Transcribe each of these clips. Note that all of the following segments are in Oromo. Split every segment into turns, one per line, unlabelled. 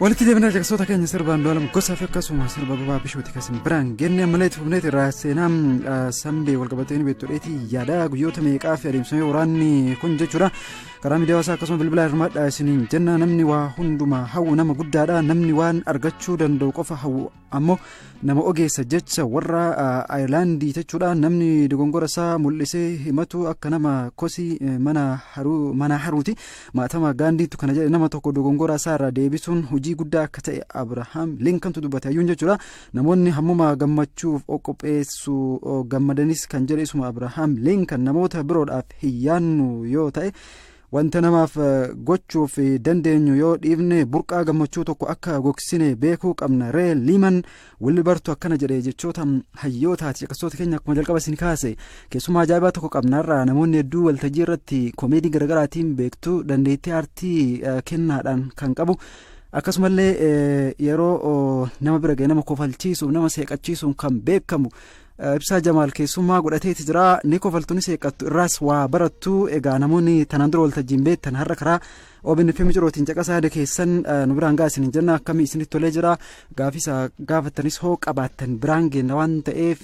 ولكن دائما رجع صوتك إني سربان دوالم قصة في قصة سربا بابا بشوتي كاسم بران جنة مليت فبنيت راسينام سامبي والقبتين بتوريتي يادا قيوت ميك آفيا ريمسوي وراني كن جتشورا كرامي ديواسا قسم بالبلا رمات سنين جنة نمني وهندما هو نما قدادا نمني وان أرجتشو دندو قفا هو أمو نما أوجي سجتش ورا أيرلاندي تجورا نمني دغونغورا سا ملسي همتو أكنما كوسي منا حروتي ما تما غاندي تكنا نما توكو دغونغورا سا ديبيسون hojii guddaa akka ta'e Abrahaam Lincolntu dubbate ayyuun jechuudha namoonni hammuma gammachuuf qopheessu gammadanis kan jedhe isuma Abrahaam Lincoln namoota biroodhaaf hiyyaannu yoo ta'e wanta namaaf gochuuf dandeenyu yoo dhiifne burqaa gammachuu tokko akka gogsine beekuu qabna ree liiman wilbartu akkana jedhe jechoota hayyootaati caqasoota keenya akkuma jalqaba isin kaase keessumaa ajaa'ibaa tokko qabnarraa namoonni hedduu waltajjii irratti koomeedii garaagaraatiin beektuu dandeettii aartii kennaadhaan kan qabu akkasumallee yeroo nama bira ga'e nama kofalchiisuuf nama seeqachiisuun kan beekamu ibsaa Jamaal keessummaa godhateeti jira ni kofaltuun seeqattu irraas waa barattu egaa namoonni tanaan dura waltajjiin beektan har'a karaa OBN Microotiin caqasaa keessan nu biraan gaa isin jenna akkamii isinitti tolee jira gaafisa gaafattanis hoo qabaattan biraan geenna waan ta'eef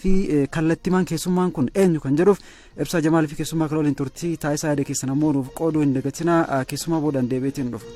kallattimaan keessummaan kun eenyu kan jedhuuf ibsaa Jamaal fi keessummaa kan waliin turtii taayisaa keessan ammoo nuuf qooduu hin dagatinaa keessummaa boodaan deebiitiin dhufu.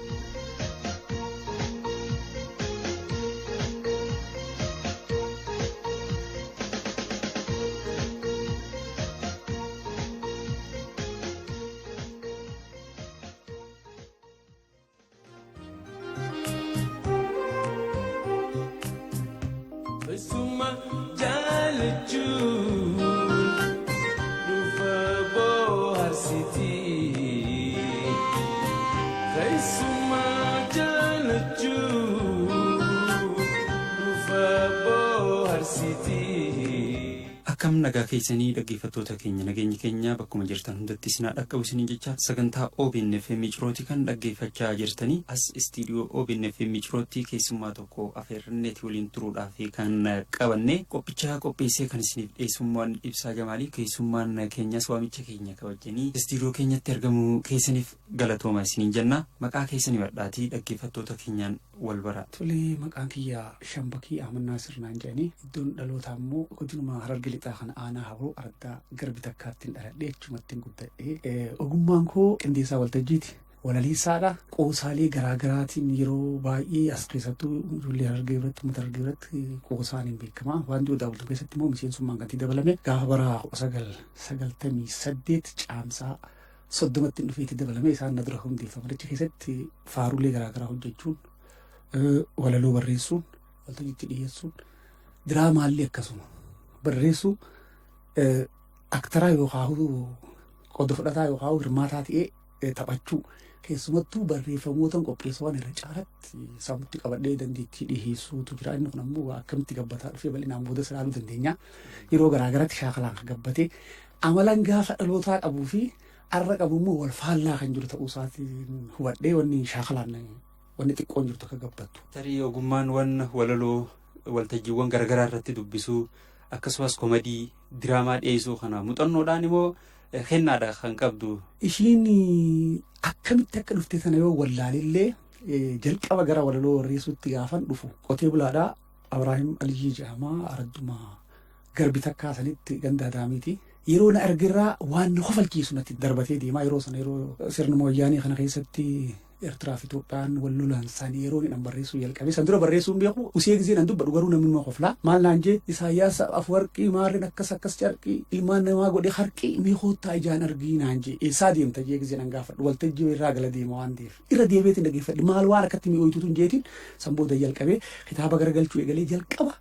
Akkam nagaa keessanii dhaggeeffattoota keenya nageenyi keenya bakkuma jirtan hundatti isin dhaqqabu isiniin jecha sagantaa OBN Microoti kan dhaggeeffachaa jirtanii as istiidiyoo OBN Microoti keessummaa tokko afeerranneeti waliin turuudhaaf kan qabanne qophicha qopheessee kan isiniif dhiyeessummaan ibsaa Jamaalii keessummaan keenyas waamicha keenya kabajanii istiidiyoo keenyatti argamu keessaniif galatooma isiniin jenna maqaa keessanii badhaatii dhaggeeffattoota keenyaan wal bara.
Tolee maqaan kiyyaa Shambakii Amannaa Sirnaan jedhanii iddoon dhalootaa immoo godinuma Hararge Lixaa kan aanaa Haboo Ardaa Garbi Takkaattiin dhaladhee achumattiin guddadhee ogummaan koo qindeessaa waltajjiiti walaliisaadha qoosaalee garaagaraatiin yeroo baay'ee as keessattuu ijoollee Harargee biratti uummata Harargee biratti qoosaan hin beekamaa waan dhiyoo daawwatu keessatti immoo miseensummaan kan dabalame gaafa bara 1998 caamsaa 30tti dhufeetti dabalame isaan na dura hundeeffame achi keessatti faarulee garaagaraa hojjechuun walaloo barreessuun waltajjiitti dhiyeessuun diraamaallee akkasuma barreessuu aktaraa yookaan qooda fudhataa yookaan hirmaataa ta'ee taphachuu keessumattuu barreeffamoota qopheessuwwan irra caalatti sammuu qabadhee dandeettii dhiyeessuutu jira inni kun ammoo akkamitti gabbataa dhufee bal'inaan booda ilaaluu dandeenya yeroo garaagaraatti shaakalaan gabbatee amalan gaafa dhalootaa qabuu fi arra qabu immoo wal faallaa kan jiru ta'uu isaatiin hubadhee wanni shaakalaan wanni xiqqoon jirtu akka gabbattu.
Tarii ogummaan waan walaloo waltajjiiwwan garaagaraa irratti dubbisuu akkasumas koomedii diraamaa dhiyeessuu kana muuxannoodhaan immoo kennaadha kan qabdu.
Ishiin akkamitti akka dhufte sana yoo wallaalillee jalqaba gara walaloo barreessuutti gaafan dhufu qotee bulaadhaa Abrahaam Aliyyi jedhamaa Aradduma Garbi Takkaa sanitti ganda Adaamiiti. Yeroo na argirraa waan na kofalchiisu natti darbatee deemaa yeroo sana yeroo sirna wayyaanii kana keessatti Eertiraa fi Itoophiyaan wal lolaan isaanii yeroo inni barreessuu jalqabe san dura barreessuun beeku usee gisee nan dubbadhu garuu namni nama koflaa maal naan jee Isaayyaas Afwarqii maarreen akkas carqii ilmaan namaa godhe harqii mi'oota ijaan argii naan jee eessaa deemta jee gisee nan gaafadhu waltajjii irraa gala deema waan ta'eef irra deebiitiin dhaggeeffadhe maal waan akkatti mi'ooyituutu jeetiin san booda jalqabee kitaaba garagalchuu eegalee jalqaba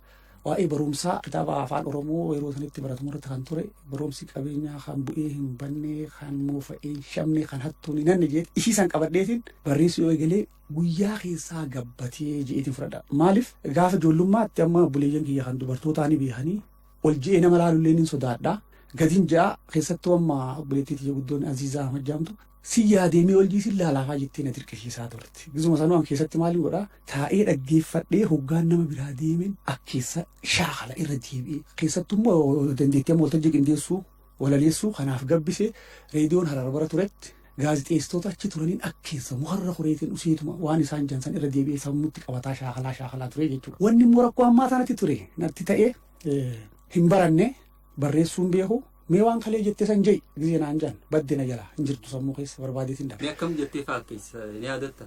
waa'ee barumsaa kitaaba afaan Oromoo yeroo sanitti baratamu irratti kan ture barumsi qabeenyaa kan bu'ee hin banne kan moofa'ee shamne kan hattuun nanni jeet ishii san qabadheetiin barreessuu yoo eegalee guyyaa keessaa gabbatee jeetiin fudhadha maaliif gaafa ijoollummaatti amma buleeyyan kiyya kan dubartootaanii beekanii ol je'ee nama laalullee ni sodaadha gatiin ja'a keessattuu amma buleettii guddoon Aziizaa Ahmad jedhamtu si yaadamee ol jiisin laalaafaa jettee na dirqisiisaa turte gisuma sanuu an keessatti maaliin godhaa taa'ee dhaggeeffadhee hoggaan nama biraa deemeen akkeessa shaakala irra deebi'ee keessattuu immoo dandeettii amma waltajjii qindeessuu walaleessuu kanaaf gabbisee reediyoon Harar bara turetti gaazexeessitoota achi turaniin akkeessa muharra horeetiin useetuma waan isaan jansan irra deebi'ee sammuutti qabataa shaakalaa ture jechuudha. Wanni immoo rakkoo ammaa sanatti ture natti ta'ee hin baranne barreessuun beeku mee waan kalee jettee san jai gisee naan jaan baddina jala hin jirtu sammuu keessa barbaadeetiin dha.
Mee akkam jettee fakkeessa ni yaadatta?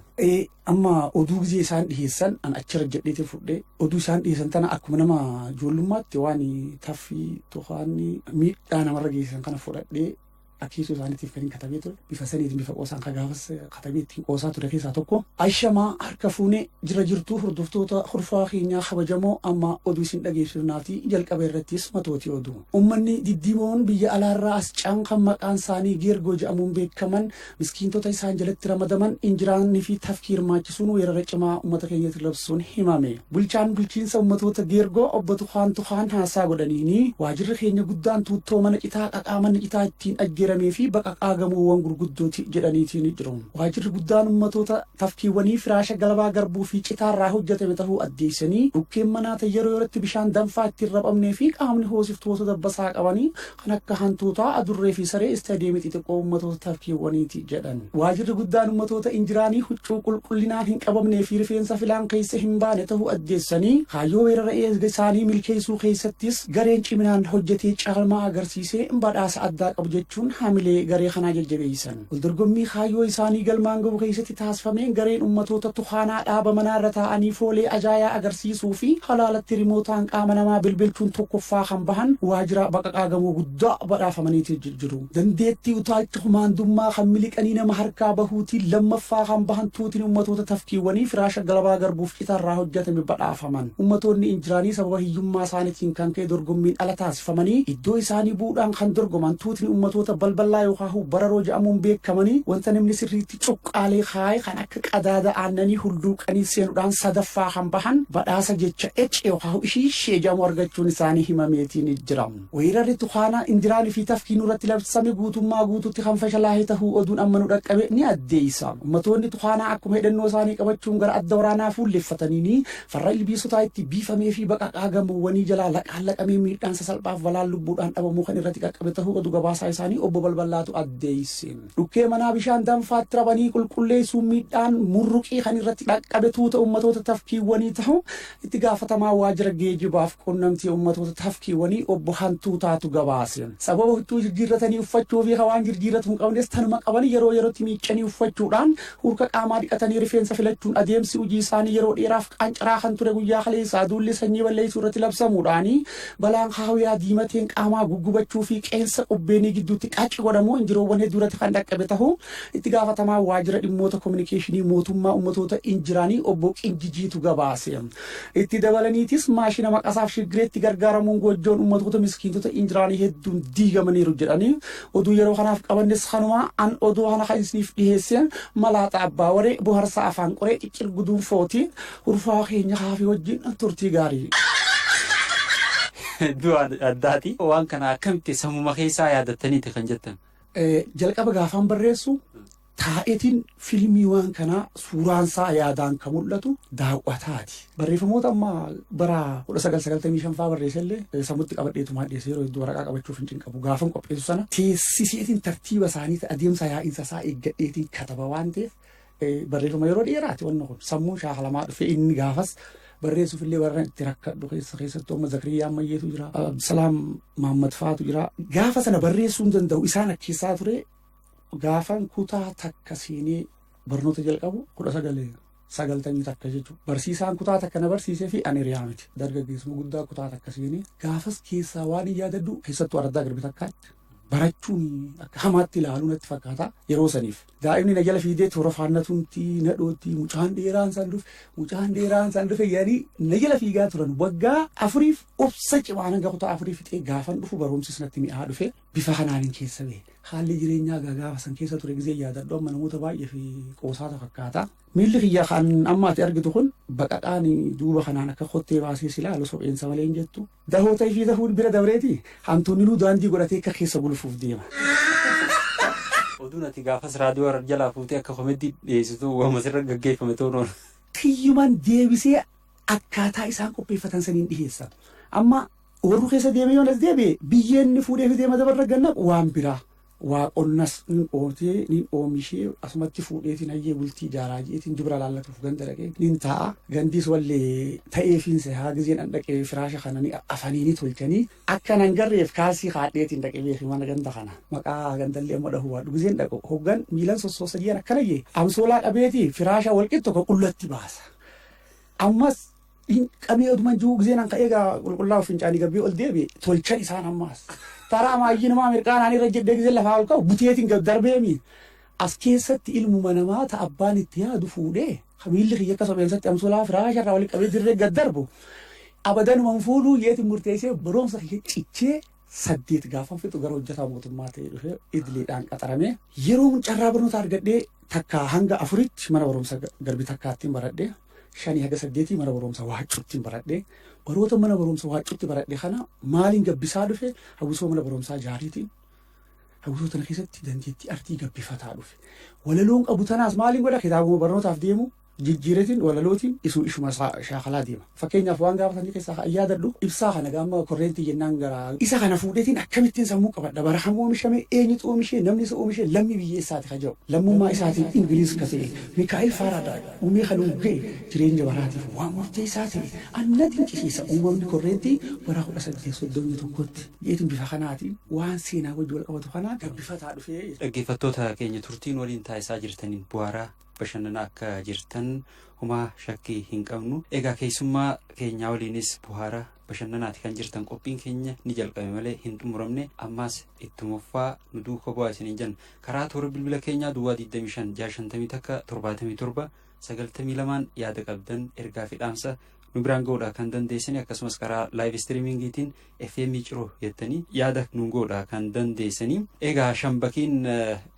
Amma oduu gisee isaan dhiheessan an achirra jedheetiin fudhee oduu isaan dhiheessan tana akkuma nama ijoollummaatti waan taffii to'aanni miidhaa namarra geessisan kana fudhadhee akiisu isaaniitiif kan hin katabee ture bifa saniitiin bifa qoosaan ka gaafas katabee ittiin qoosaa ture keessaa tokko ashamaa harka fuunee jira jirtuu hordoftoota hurfaa keenyaa kabajamoo amma oduu isin dhageessifnaatii jalqaba irrattis matootii oduu ummanni diddiimoon biyya alaarraa as caan kan maqaan isaanii geergoo jedhamuun beekaman miskiintota isaan jalatti ramadaman injiraannii fi tafkii hirmaachisuun weerara cimaa ummata keenyatti labsuun himame bulchaan bulchiinsa ummatoota geergoo obbo Tuhaan haasaa godhaniini waajirri keenya guddaan tuuttoo mana citaa qaqaamanni citaa ittiin ajjeeramee fi baqaqaa gamoowwan gurguddooti jedhaniitiin jiru. Waajirri guddaan ummatoota tafkiiwwanii firaasha galabaa garbuu fi citaarraa hojjetame ta'uu addeessanii dhukkeen manaata yeroo yerootti bishaan danfaa ittiin raphamnee fi qaamni hoosiftoota dabbasaa qabanii kan akka hantuutaa adurree fi saree istaadiyeemii xixiqqoo ummatoota tafkiiwwaniiti jedhan. Waajirri guddaan ummatoota injiraanii huccuu qulqullinaan hin qabamnee fi rifeensa filaan keessa hin baane ta'uu addeessanii kaayyoo weerara eega isaanii milkeessuu keessattis gareen ciminaan hojjetee caalmaa agarsiisee badhaasa addaa qabu jechuun hamilee garee kanaa jajjabeessan. Waldorgommii kaayyoo isaanii galmaan gahu keessatti taasifameen gareen ummatoota Tuhaanaa dhaaba manaarra taa'anii foolee ajaa'aa agarsiisuu fi halaalatti rimootaan qaama namaa bilbilchuun tokkoffaa kan bahan waajjira baqaqaa gamoo guddaa badhaafamaniiti jiru. Dandeettii utaalcha humaandummaa kan miliqanii nama harkaa bahuutiin lammaffaa kan bahan tuutiin ummatoota tafkiiwwanii firaasha galabaa garbuuf citaarraa hojjetame badhaafaman. Ummatoonni injiraanii sababa hiyyummaa isaaniitiin kan ka'e dorgommiin ala taasifamanii iddoo isaanii buudhaan kan dorgoman tuutiin ummatoota balbalaa yookaan bararoo jedhamuun beekamanii wanta namni sirriitti cuqqaalee kaa'e kan akka qadaada aannanii hulluuqanii seenuudhaan sadaffaa kan bahan badhaasa jecha yookaan ishee jedhamu argachuun isaanii himameetiin jira. Weerarri Tuhaanaa injiraanii fi tafkiin irratti labsame guutummaa guututti kan fashalaa'ee tahuu oduun amma nu dhaqqabe ni addeessa. Ummatoonni Tuhaanaa akkuma hidhannoo isaanii qabachuun gara adda waraanaa fuulleeffatanii farra ilbiisotaa itti biifamee fi baqaqaa gamoowwanii jalaa laqaallaqamee miidhaan sasalphaaf balaan lubbuudhaan dhabamuu kan irratti qaqqabe tahuu oduu gabaasaa isaanii obbo Balballaatu addeesse. Dhukkee manaa bishaan danfaatti rabanii qulqulleessuun miidhaan murruqii kan irratti dhaqqabe tuuta ummatoota tafkiiwwanii ta'u itti gaafatamaa waajjira geejibaaf quunnamtii ummatoota tafkiiwwanii obbo Hantuutaatu gabaase. Sababa huccuu jijjiirratanii uffachuu fi hawaan jijjiirratu hin qabnes tanuma qaban yeroo yerootti miiccanii uffachuudhaan hurka qaamaa dhiqatanii rifeensa filachuun adeemsi hojii isaanii yeroo dheeraaf qancaraa kan ture guyyaa kaleessaa duulli sanyii balleessuu irratti labsamuudhaani balaan haawiyaa diimateen qaamaa guggubachuu fi qeensa qubbeenii gidduutti qaci godhamu injiroowwan hedduurratti kan dhaqqabe ta'uu itti gaafatamaa waajjira dhimmoota kominikeeshinii mootummaa ummatoota injiraanii obbo Qinjijiitu gabaase. Itti dabalaniitis maashina maqasaaf shiggireetti gargaaramuun goojjoon ummatoota miskiintota injiraanii hedduun diigamaniiru jedhanii oduu yeroo kanaaf qabannes kanuma an oduu kana kan isiniif dhiheesse malaaxa abbaa waree boharsa afaan qoree ciccirguduun footi hurfaa keenya haafii wajjin turtii gaarii.
Du'a addaati waan kana akkamitti sammuma keessaa yaadattaniiti kan jettan?
Jalqaba gaafaan barreessu taa'eetiin fiilmii waan kanaa suuraan isaa yaadaan kan mul'atu daawwataati. Barreeffamoota amma bara 1995 fa'aa barreessellee sammuutti qabadheetumaa dhiyeessee yeroo hedduu waraqaa qabachuuf hin qabu gaafan qopheessu sana teessiseetiin tartiiba isaanii adeemsa yaa'iinsa isaa eeggadheetiin kataba waan ta'eef barreeffama yeroo dheeraati wanni kun sammuu shaakalamaa dhufe inni gaafas barreessuuf illee warra itti rakkadhu keessattuu amma Zakariyaa Ammayyeetu jira Salaam Mahammad Faatu jira gaafa sana barreessuu hin danda'u isaan akkeessaa ture gaafan kutaa takka seenee barnoota jalqabu 1990 takka jechuudha. Barsiisaan kutaa takka na barsiisee fi ani riyaa miti dargaggeessuma guddaa kutaa takka seenee gaafas keessaa waan yaadadhu keessattuu Araddaa Garbii takkaatti barachuun akka hamaatti ilaaluun natti fakkaata yeroo saniif. Daa'imni na jala fiidee toora faannatuutti na dhootti mucaan dheeraan san dhufe yaanii na jala fiigaa turan waggaa 4 obsa cimaa hanga kutaa 4 fixee gaafan dhufu barumsis natti mi'aa dhufe bifa kanaanin keessa ba'e. Haalli jireenyaa gaafa san keessa ture gizee yaadadhu amma namoota baay'ee fi qoosaata fakkaata. Miilli kiyya kan amma ati argitu kun baqaqaan duuba kanaan akka kottee baasee silaalu sopheensa malee hin jettu. Dahoota fi dahuun bira dabreeti hantuunni nuu daandii godhatee akka keessa gulufuuf deema.
Oduun ati gaafas raadiyoo jalaa fuutee akka komeddii dhiyeessitu waan sirra gaggeeffame ta'uun
kiyyumaan deebisee akkaataa isaan qopheeffatan saniin dhiyeessa. Amma warru keessa deemee yoon as deebi'e biyyeenni fuudhee fi deema dabarra ganna waan biraa. waaqonnas nin ootee nin oomishee asumatti fuudheetiin hayyee bultii ijaaraa jeetiin dubra laallatuuf ganda dhaqee nin taa'a gandiis wallee ta'eefiinsa haa gizeen an dhaqee firaasha kana ni afaniini tolchanii akka nan garreef kaasii haadheetiin dhaqee beefi mana ganda kana maqaa gandallee amma dhahu waadhu gizeen dhaqu hoggan miilan sossoosa jiran akkanayyee amsoolaa dhabeetii firaasha walqixxu tokko qullatti baasa ammas qabee oduman jiru gizeen an ka'eegaa qulqullaa'u fincaanii gabbee ol deebi'e tolchan isaan ammaas taraa maayyii namaa mirqaanaan irra jedhee gizeen lafaa ol ka'u buteetiin gad darbeemi as keessatti ilmuma namaa ta abbaan itti yaadu fuudhee miilli kiyya akka sobeensatti amsoolaa firaasha irraa walitti qabee dirree gad darbu abadanuma fuudhuu yeetiin murteessee baroomsa kiyya cichee 8 gaafan fixu gara hojjetaa mootummaa ta'ee dhufee idileedhaan qaxaramee yeroo carraa barnoota argadhee takka hanga 4tti mana barumsa garbi takkaattiin baradhee 5 haga 8 mana barumsa waaccuuttiin baradhee baroota mana barumsa waaccuutti baradhee kana maaliin gabbisaa dhufe hawwisoo mana barumsaa jaariitiin hawwisoo tana keessatti dandeettii artii gabbifataa dhufe walaloon qabu tanaas maaliin godha kitaabuma barnootaaf deemu jijjiiretiin walalootiin ishuma shaakalaa deema fakkeenyaaf waan gaafatanii keessaa yaadadhu ibsaa kana gaama korreentii jennaan gara isa kana fuudheetiin akkamittiin sammuu qabadha barahamuu oomishame eenyutu oomishee namni isa oomishee lammii biyya isaati kaja'u lammummaa isaatiin ingiliis ka ta'e Mikaa'el Faaradaa uumee kan uumee jireenya baraatiif waan murteessaa ta'e anna dinqisiisa uumamni korreentii bara 1831tti yeetiin bifa kanaatiin waan seenaa wajji wal qabatu kanaa gabbifataa dhufee
dhaggeeffattoota keenya turtiin waliin taasisaa jirtaniin bu'aaraa bashannana akka jirtan humaa shakkii hin qabnu egaa keessummaa keenyaa waliinis bu'aara bashannanaati kan jirtan qophiin keenya ni jalqabe malee hin xumuramne ammaas ittumuffaa nu duuka bu'aa isiniin jenna karaa toora bilbila keenyaa duwwaa 25 650 takka 77 92 yaada qabdan ergaa fi dhaamsa nu biraan ga'uudha kan dandeessani akkasumas karaa live streamingiitiin FM Ciroo jettanii yaada nu ga'uudha kan dandeessani egaa shambakiin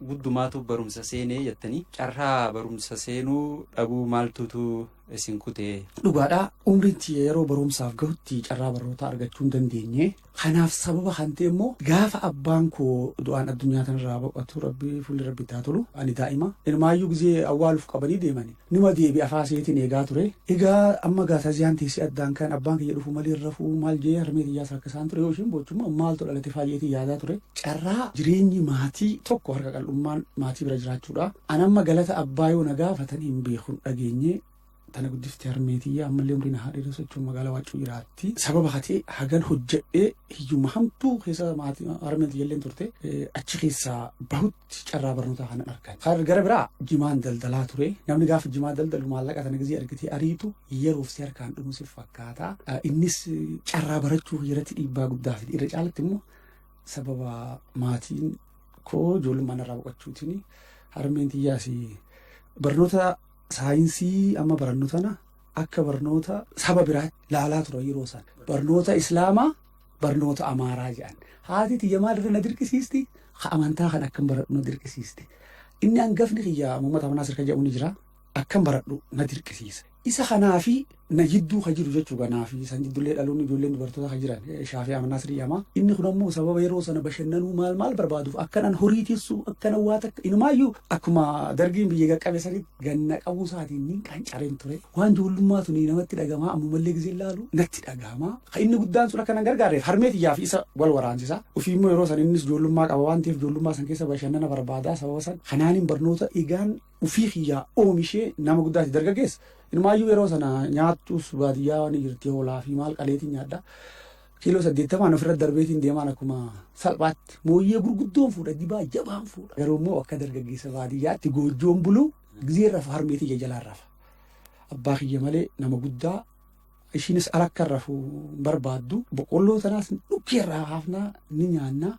guddumaatu barumsa seenee jettanii carraa barumsa seenuu dhabuu maaltutu isin kutee
dhugaadhaa umriitti yeroo barumsaaf gahutti carraa barnoota argachuu hin dandeenye kanaaf sababa kan ta'e immoo gaafa abbaan koo du'aan addunyaa kanarraa boqotu rabbii fuulli rabbi taa tolu ani daa'ima ilmaayyuu gizee awwaaluuf qabanii deemani nima deebi afaaseetiin eegaa ture egaa amma gaasa ziyaan teessee addaan kan abbaan kiyya dhufu malee rafuu maal jee harmee xiyyaas akka isaan ture yoo ishiin bochummaa maaltu dhalate faayeetii yaadaa ture carraa jireenyi maatii tokko harka qal'ummaan maatii bira jiraachuudha anamma galata abbaa yoo na gaafatan hin beekun dhageenye tana guddifti harmeetiyyaa ammallee umriin haadhee sochoon magaalaa waacuu jiraatti sababa hatee hagan hojjedhee hiyyuma hamtuu keessa maatii harmeen tiyyalleen turte achi keessaa bahutti carraa barnootaa kanan argan gara biraa jimaan daldalaa ture namni gaafa jimaa daldalu maallaqa tana gizee argatee ariitu yeroof si harkaan dhumusiif fakkaata innis carraa barachuu irratti dhiibbaa guddaa fide irra caalatti immoo sababa maatiin koo ijoollummaan irraa boqochuutiin harmeen tiyyaas barnoota saayinsii amma barannu tana akka barnoota saba biraatti laalaa ture yeroo san barnoota islaamaa barnoota amaaraa jedhan haati tiyya maalirra na dirqisiisti amantaa kan akkam baradhu na dirqisiisti inni hangafni kiyya Muhammad Amanaa Sirka jedhamu ni jira akkam baradhu na dirqisiisa isa kanaafi na jidduu ka jiru jechuu ganaafi san jiddullee dhaloonni ijoolleen dubartoota ka jiran Shaafii Amanaa Siriyyamaa inni kun ammoo sababa yeroo sana bashannanuu maal barbaaduuf akkanan horii tiissu akkanan waa takka inumaayyuu akkuma dargiin biyya qaqqabe sanitti ganna qabuu isaatiin ni qancareen ture waan ijoollummaatu ni namatti dhagamaa ammumallee gizee ilaalu natti dhagamaa inni guddaan sun akkanan gargaarreef harmee tiyyaa fi isa wal waraansisaa ofii immoo yeroo san innis ijoollummaa qaba waan ta'eef ijoollummaa san keessa bashannana barbaadaa sababa san kanaaniin barnoota egaan ofii kiyyaa oomishee nama guddaati dargaggeessa inumaayyuu yeroo sana nyaattus baadiyyaa waan jirti hoolaa fi maal qaleetiin nyaadda kiiloo 80 ofirra darbeetiin deemaan akkuma salphaatti mooyyee gurguddoon fuudha dibaa jabaan fuudha garuu immoo akka dargaggeessa baadiyyaatti goojjoon buluu gizee rafa harmeetii jalaan rafa abbaa kiyya malee nama guddaa ishiinis alakka rafu barbaaddu boqqolloo tanaas dhukkeerraa haafnaa ni nyaannaa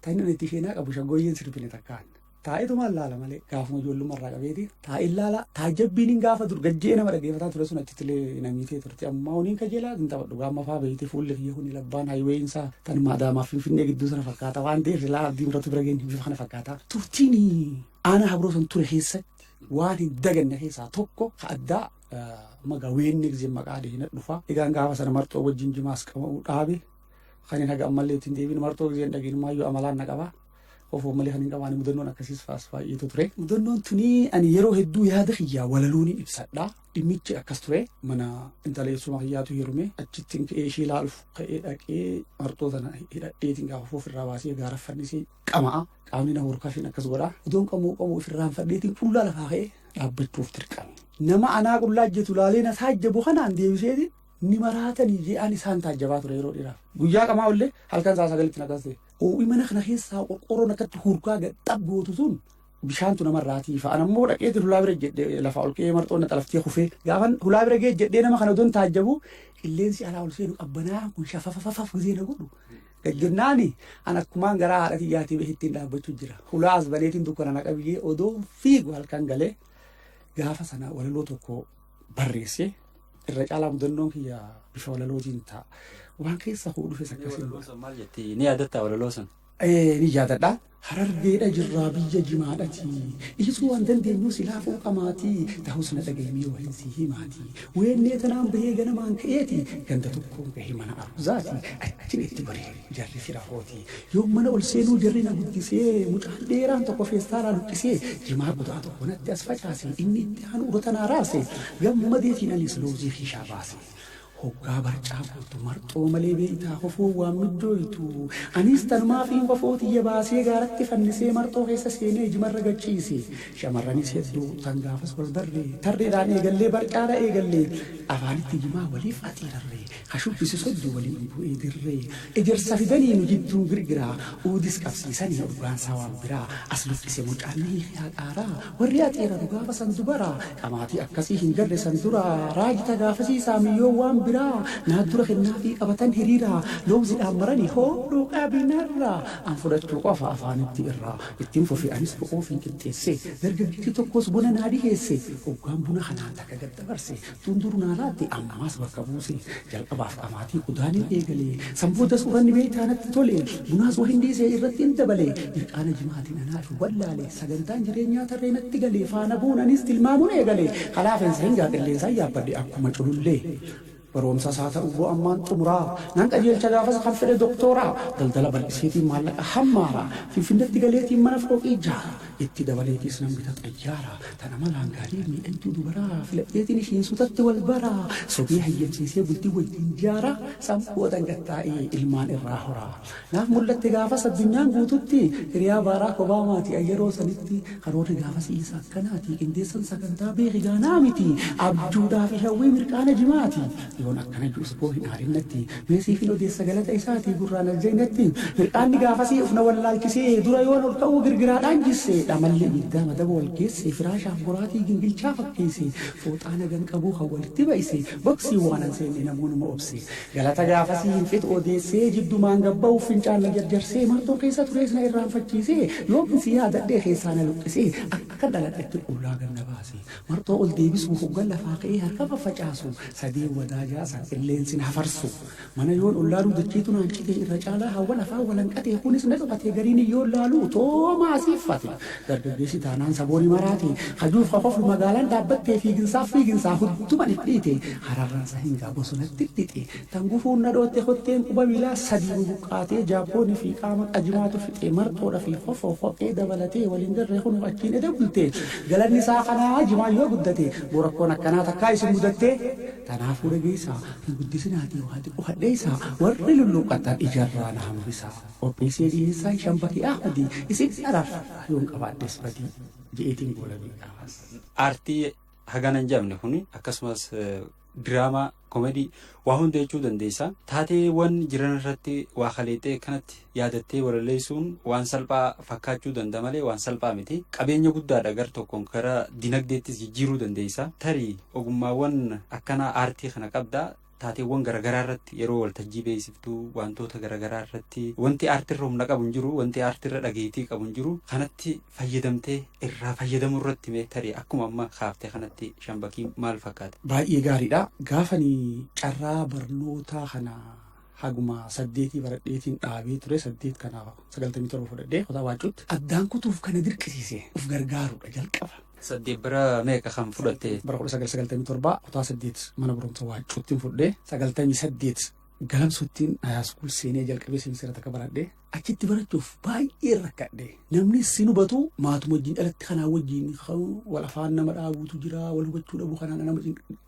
taa'inni itti isheenaa qabu shaggooyyeen sirfine takkaan taa'eetu maal laala malee gaafuma ijoollummarraa qabeeti taa'in laala taajabbiin hin gaafa dur gajjee nama dhaggeeffataa ture sun achittilee namiitee turte ammaa honiin kajeelaa hin taphadhu gaamma faa beeyte fuulli kiyya kuni labbaan haayiweeyinsaa tan maadaamaaf finfinnee gidduu sana fakkaata waan ta'eef silaa abdii muratu bira geenye bifa kana fakkaata turtiin aanaa habroo san ture keessatti waan hin daganne keessaa tokko ka addaa magaa weenni gizee maqaa deena dhufa egaan gaafa sana marxoo wajjin jimaas qabamu dhaabe kan hin haga ammallee ittiin deebiin marxoo gizeen dhageenumaayyuu amalaan na qabaa Ofoo malee kan hin qabaanne mudannoon akkasiis baay'eetu ture. Mudannoon tuni ani yeroo hedduu yaada kiyyaa walaloon ibsadha. Dhimmichi akkas ture mana intaleessuma kiyyaatu heerume achitti ka'ee ishee ilaaluuf ka'ee dhaqee marxoo sana hidhadheetiin gaafa ofirraa baasee gaara fannisee qama'a. Qaamni na horkaafin akkas godha. Odoon qamoo ofirraan fadheetiin qullaa lafaa ka'ee dhaabbachuuf dirqame. Nama anaa qullaa ejjetu laalee na saajjabu kanaan deebiseeti ni maraatanii je'aan isaan taajjabaa ture yeroo dheeraaf. Guyyaa qamaa ollee halkan saa sagalitti nakas ta'e. Oo'i mana kana keessaa qorqoorroon akkatti hurkaa gadhab gootu sun bishaantu namarraatii fa'an ammoo dhaqeeti hulaa bira jedhee lafaa ol ka'ee marxoon na xalaftee kufee gaafan hulaa bira ga'e jedhee nama kana odoon taajjabu qilleensi alaa ol seenu qabbanaa kun shafafafaf gizee na godhu. Gajjannaani an akkumaan garaa haadha kiyyaatii ittiin dhaabbachuu jira. Hulaa as baneetiin dukkana na qabiyyee odoo fiigu halkan galee gaafa sana walaloo tokko barreesse irra caalaa mudannoon kiyya bifa walalootiin ta'a. Waan keessa hoo dhufes akkasiin.
Maal jetti ni yaadatta walaloo sana?
Ni yaadadha. Harargeedha jirraa biyya jimaadhati. Dhiisuu waan dandeenyu silaa fooqamaatii. Ta'us na dhagahimee waliin si himaati. Weennee tanaan bahee ganamaan ka'eeti. Ganda tokkoon gahee mana aruuzaati. Achin itti baree jarri fira hooti. Yoo mana ol seenuu jarri na guddisee mucaan dheeraan tokko feestaalaa luqqisee jimaa kutaa tokko natti as facaase inni itti aanu urotanaa raase gammadeetiin anis loozii fi shaabaase. Hoggaa barcaa gootu marxoo malee beektaa hofoo waan middooytu. Anis tanumaa fi hofoo xiyya baasee gaaratti fannisee marxoo keessa seenee jimarra gachiise. Shamarranis hedduu tan gaafas wal barree tarreedhaan eegallee barcaadha eegallee. Afaanitti jimaa waliif atiirarree hashubbisi sodduu waliin bu'ee dirree. Ejersa fidanii nu jidduun girgiraa uudis qabsiisanii urgaansaa waan biraa. As luqqise mucaanni qaaraa warri atiiraru gaafa san dubaraa. Qamaatii akkasii hin garre san duraa raajita gaafasiisaa miyyoo waan biraa naadura kennaa fi qabatan hiriiraa loomsidhaan maranii hoodhuu qabinarraa an fudhachuu qofa afaanitti irraa ittiin fufi anis bo'oo fi qixxeesse dargaggeessi tokkos buna naa dhiheesse hoggaan buna kanaan takka gaddabarse tunduru naa laatti ammaas bakka buuse jalqabaaf qamaatii qudaaniin eegalee sanboodas uranni beeytaanatti tole bunaas wahin dhiisee irratti hin dabale dirqaana jimaatiin anaafi wallaalee sagantaan jireenyaa tarreenatti galee faana buunanis tilmaamuun eegale kalaafeensa hingaa qilleensaan yaabbadhe akkuma culullee. Barumsa saata ubu ammaan xumuraa nan qajeelcha gaafas kan fedhe doktoraa daldala bal'iseetiin maallaqa hammaara finfinneetti galeetiin mana fooqii ijaara itti dabaleetis nan bita xayyaara tana malaan gaarii miidhagduu dubaraa filadheetiin ishiin sutatti wal baraa sobii hayyamsiisee bultii wajjin jaara sammuu dangattaa'ee ilmaan irraa horaa naaf mul'atte gaafas addunyaan guututti hiriyaa baaraa kobaamaati yeroo sanitti karoorri gaafas isa akkanaati qindeessan sagantaa beeki gaanaa miti abjuudhaa fi hawwii mirqaana jimaati. Yoon akkana juus boohin haarinnatti meesiifin odeessa galata isaatii gurraan aljeenatti mirqaanni gaafasii ufna wallaalchisee dura yoon ol ka'uu girgiraadhaan jisse dhamallee middaa madaba wal geesse firaashaaf boraatii gingilchaa fakkeesse fooxaa nagan qabuu kan walitti ba'ise boksii waanan seenne namoonni obse galata gaafasii hin fixu odeessee jiddumaan gabba'uuf fincaalla jarjarsee marxoo keessa turees na irraanfachiisee yoom si yaadadhee keessaa na luqqisee akka dhaladhetti qullaa ganna baase marxoo ol deebisuu hoggan lafaa ka'ee harka faffacaasu sadii wadaa jaasan qilleensi na farsu mana yoon ollaaluu dachiitu naan cite irra caalaa hawwan afaan walanqatee kunis na dhufate gariin yoon laaluu toomaa siffate dargaggeessi taanaan sabooni maraate hajuuf qofoflu magaalaan dhaabbattee fiiginsaa hudduma dhidhiite hararraansa hingaa bosonatti dhidhite tangufuun na dhootte hotteen quba miilaa sadii buqqaatee jaabboonni fi qaama qajimaatu fixe marxoodha fi qofoo qophee dabalatee waliin garree kun achiin edda bulte galanni isaa kanaa jimaa yoo guddate borakkoon akkanaa takkaa isin mudatte tanaafuu dhageessaa hin guddisinaati waati qofadheessaa warri lulluqqatan ijarraa na hambisaa qopheessee dhiyeessaa shambakii ahmadii isin dharaaf yoon qabaaddes badii je'eetiin goolanii dhaabas.
Aartii hagana hin jabne kun akkasumas diraamaa koomedii waa hunda jechuu dandeessa. Taateewwan jiran irratti waa kaleexee kanatti yaadattee walaleessuun waan salphaa fakkaachuu danda'a malee waan salphaa miti. Qabeenya guddaadha gar tokkoon karaa dinagdeettis jijjiiruu dandeessa. Tarii ogummaawwan akkanaa aartii kana qabdaa. Taateewwan garagaraa irratti yeroo waltajjii beeksiftuu wantoota garagaraa irratti wanti aartirra humna qabu hin jiru wanti aartirra dhageettii qabu hin jiru kanatti fayyadamtee irraa fayyadamuu irratti mee tarii akkuma amma kaaftee kanatti shambakii maal fakkaata?
Baay'ee gaariidha. Gaafanii carraa barnootaa kana haguma 8 baradheetiin dhaabee ture 8 kana 97 fudhadhee kutaa waacuutti addaan kutuuf kana dirqisiise uf gargaaruudha jalqaba.
8 bira meeqa kan fudhatte?
Bara 1997 kutaa 8 mana barumsa waacuuttiin fudhee 98 galamsuttiin hayaaskuul seenee jalqabee seensiira takka baradhee achitti barachuuf baay'ee rakkadhe. Namni si hubatu maatuma wajjin dhalatti kanaa wajjin wal afaan nama dhaabuutu jira wal hubachuu dhabu kanaan nama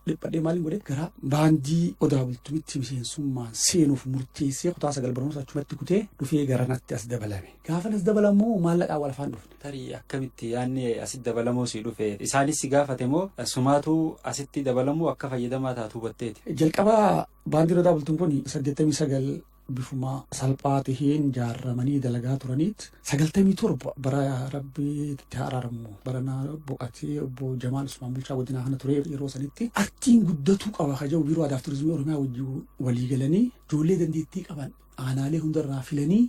dhiphadhee maaliin godhe gara baandii Odaa Bultumitti miseensummaan seenuuf murteessee kutaa 9 barumsa achumatti kutee dhufee garanatti as dabalame. Gaafa as dabalamoo maallaqaa wal afaan dhufne.
Tarii akkamitti yaanni asitti dabalamoo si dhufe isaanis si gaafate moo sumaatu asitti dabalamuu akka fayyadamaa taatu hubatteeti?
Jalqaba baandii Odaa Bultuun kun 89 bifuma salphaa taheen jaarramanii dalagaa turaniit 97 bara rabbii itti araaramu barana boqatee obbo Jamaal Usmaan Bulchaa godina kana ture yeroo sanitti artiin guddatuu qaba kajaa'u biiroo aadaa fi turizimii Oromiyaa wajjin walii galanii ijoollee dandeettii qaban aanaalee hundarraa filanii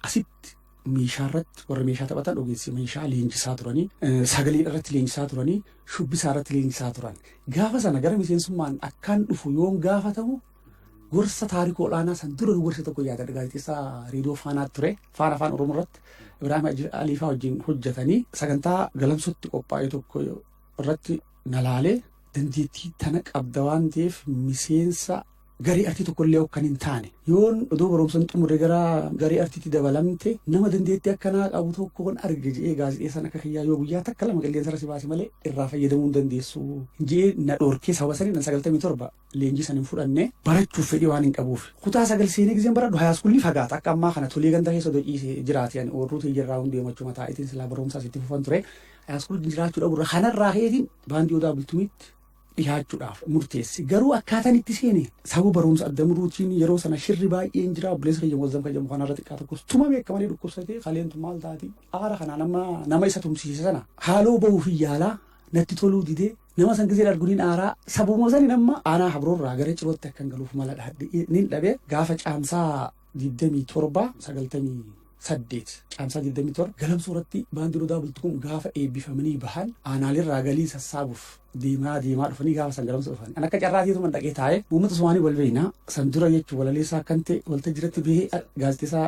asitti meeshaa irratti warra meeshaa taphatan ogeessi meeshaa leenjisaa turanii sagalee irratti leenjisaa turanii shubbisaa irratti leenjisaa turan gaafa sana gara miseensummaan akkaan dhufu yoon gaafatamu gorsa taarikoo olaanaa san dura gorsa tokko yaada gaazexeessaa reediyoo Faanaa ture Faana afaan Oromoo irratti Ibraahim Aliifaa wajjin hojjetanii sagantaa galamsootti qophaa'e tokko irratti nalaalee dandeettii tana qabda waan ta'eef miseensa garii artii tokkollee kan hin taane yoon odoo barumsaan xumure gara garii artiitti dabalamte nama dandeettii akkanaa qabu tokko kan arge jedhee gaazexeessaan akka kiyyaa yoo guyyaa takka lama qilleensa irra si baase malee irraa fayyadamuu hin dandeessu jedhee na dhoorkee sababa sanii 97 leenjii san hin fudhanne barachuuf fedhii waan hin qabuuf kutaa 9 seenee giseen baradhu hayaaskuulii fagaata akka ammaa kana tolee ganda keessa dociisee jiraate ani oorruutii jirraa hundi deemachuu mataa itiin silaa barumsaas itti fufan ture hayaaskuulii jiraachuu dhabuurra kanarraa heetiin baandii Odaa Bultumitti dhiyaachuudhaaf murteessi garuu akkaataan itti seene sababa barumsa adda muruutiin yeroo sana shirri baay'een jira obboleessa kiyya wazzam kajamu kanarra xiqqaa tokkos tuma beekamanii dhukkubsatee kaleentu maal taati aara kana nama isa tumsiise sana haaloo bahuuf yaalaa natti toluu didee nama san gisee arguuniin aaraa sabuma sani nama aanaa habroorraa gara cirootti akkan galuuf mala nin dhabe gaafa caamsaa 27 98 caamsaa 27 galamsooratti baandii Odaa Bultuun gaafa eebbifamanii bahan aanaalirraa galii sassaabuuf deemaa dhufanii gaafa san galamsoo dhufanii an akka carraatiitu man dhaqee taa'ee uummata Sumaanii wal beeknaa san dura jechuun walaleessaa kan ta'e waltajjiratti bahee gaazexeessaa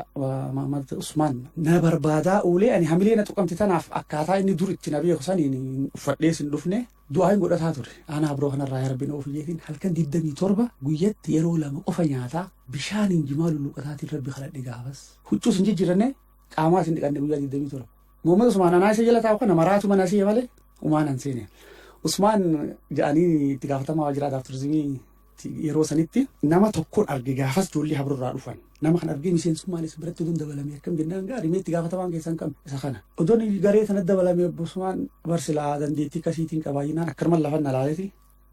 Maamad Usmaan na barbaadaa oolee ani hamilee na tuqamte tanaaf akkaataa inni dur itti na beeku saniin uffadhees hin dhufne du'aa hin godhataa ture aanaa habroo kanarraa yarbina ofiyyeetiin halkan 27 guyyatti yeroo lama qofa nyaataa bishaaniin jimaa lulluqataatiin rabbi kadhadhe gaafas huccuus hin jijjiiranne qaamaas hin dhiqanne guyyaa 27 Muhammad Usmaan anaa isa jala taa'u kana maraatu mana asii malee umaan an seene Usmaan jedhanii itti gaafatamaa waajjira aadaa fi turizimii yeroo sanitti nama tokkoon arge gaafas ijoollee habroorraa dhufan nama kan argee miseensummaan biratti oduun dabalame akkam jennaan gaarii mee itti gaafatamaan keessan kam isa kana odoon garee sana dabalame Usmaan barsilaa dandeettii akkasiitiin qabaayinaan akkanumaan lafa nalaaleeti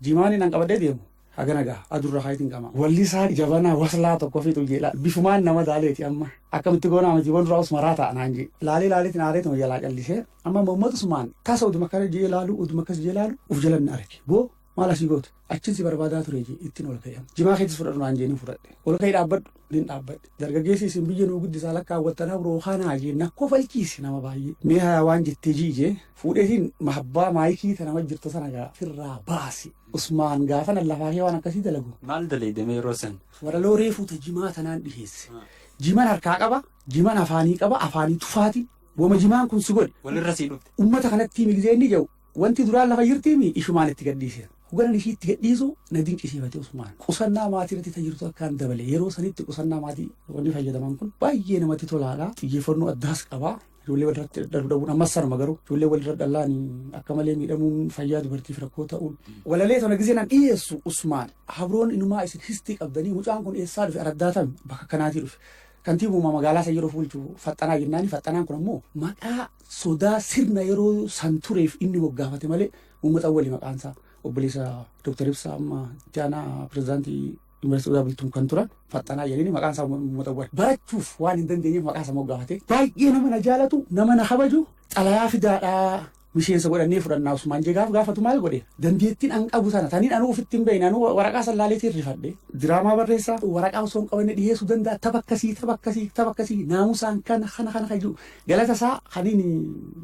jimaanii nan qabadhee deemu haganagaa adurra haayitiin qaba walli isaa jabanaa waslaa tokko fiixu jeela bifumaan nama daaleeti amma akkamitti goonaa miti wanduraa usmaraa ta'a naan jee laaleetiin aareetuma jalaa callisee amma Muhammad Usmaan tasa uduma kana jee laalu uduma akkas jee laalu uf jalan arge boo maal asii gootu achin si barbaadaa ture jee ittiin ol ka'e jimaa keettis fudhadhu naan jee ni fudhadhe ol ka'e dhaabbadhu din dhaabbadhe dargaggeessi isin biyya nuu guddisaa lakkaawwattan habroo kanaa jee nakkoo falchiisi nama baay'ee mee haa waan jettee jee fuudheetiin mahabbaa maayikii ta nama jirtu sana gaafirraa baasi Usmaan gaafa nan lafaa waan akkasii dalagu
maal daleedame yeroo san
waraloo reefuuta jimaa tanaan dhiheesse jiman harkaa qaba jiman afaanii qaba afaanii tufaati wama jimaan kun si godhe
walirra sii dhufte
ummata kanatti migisee inni jiru wanti duraan lafa jirtiimi ishumaan itti gadhiise huganan ishii itti gadhiisu na dinqisiifate Usmaan qusannaa maatii irratti tajirtu akkaan dabale yeroo sanitti qusannaa maatii wanni fayyadaman kun baay'ee namatti tolaadha xiyyeeffannoo addaas qaba ijoollee walirratti darbuun ammas sanuma garuu ijoollee walirra dhallaan akka malee miidhamuun fayyaa dubartiif rakkoo ta'uun walalee sana gisee nan dhiyeessu Usmaan habroon inumaa isin histii qabdanii mucaan kun eessaa dhufe araddaatame bakka kanaatii dhufe kantiibuma magaalaa san yeroo fuulchu faxxanaa jennaani faxxanaan kun ammoo maqaa sodaa sirna yeroo san tureef inni moggaafate malee uummata walii maqaansaa obboleessa Dr. Ibsaa amma jaanaa pirezidaantii Yuunivarsiitii Odaa Bultuun kan turan faxxanaa jedhanii maqaan isaa uummata wal barachuuf waan hin dandeenyeef maqaa isaa moggaafate baay'ee nama na jaalatu nama na kabaju xalayaa fidaadhaa miseensa godhannee fudhannaa Usmaan jee gaafatu maal godhe dandeettiin an qabu sana taniin anuu ofitti hin beekne anuu waraqaa san laaleetiin rifadhe diraamaa barreessaa waraqaa osoo hin qabanne dhiyeessuu danda'a tapha akkasii naamusaan kana jiru galata isaa kaniin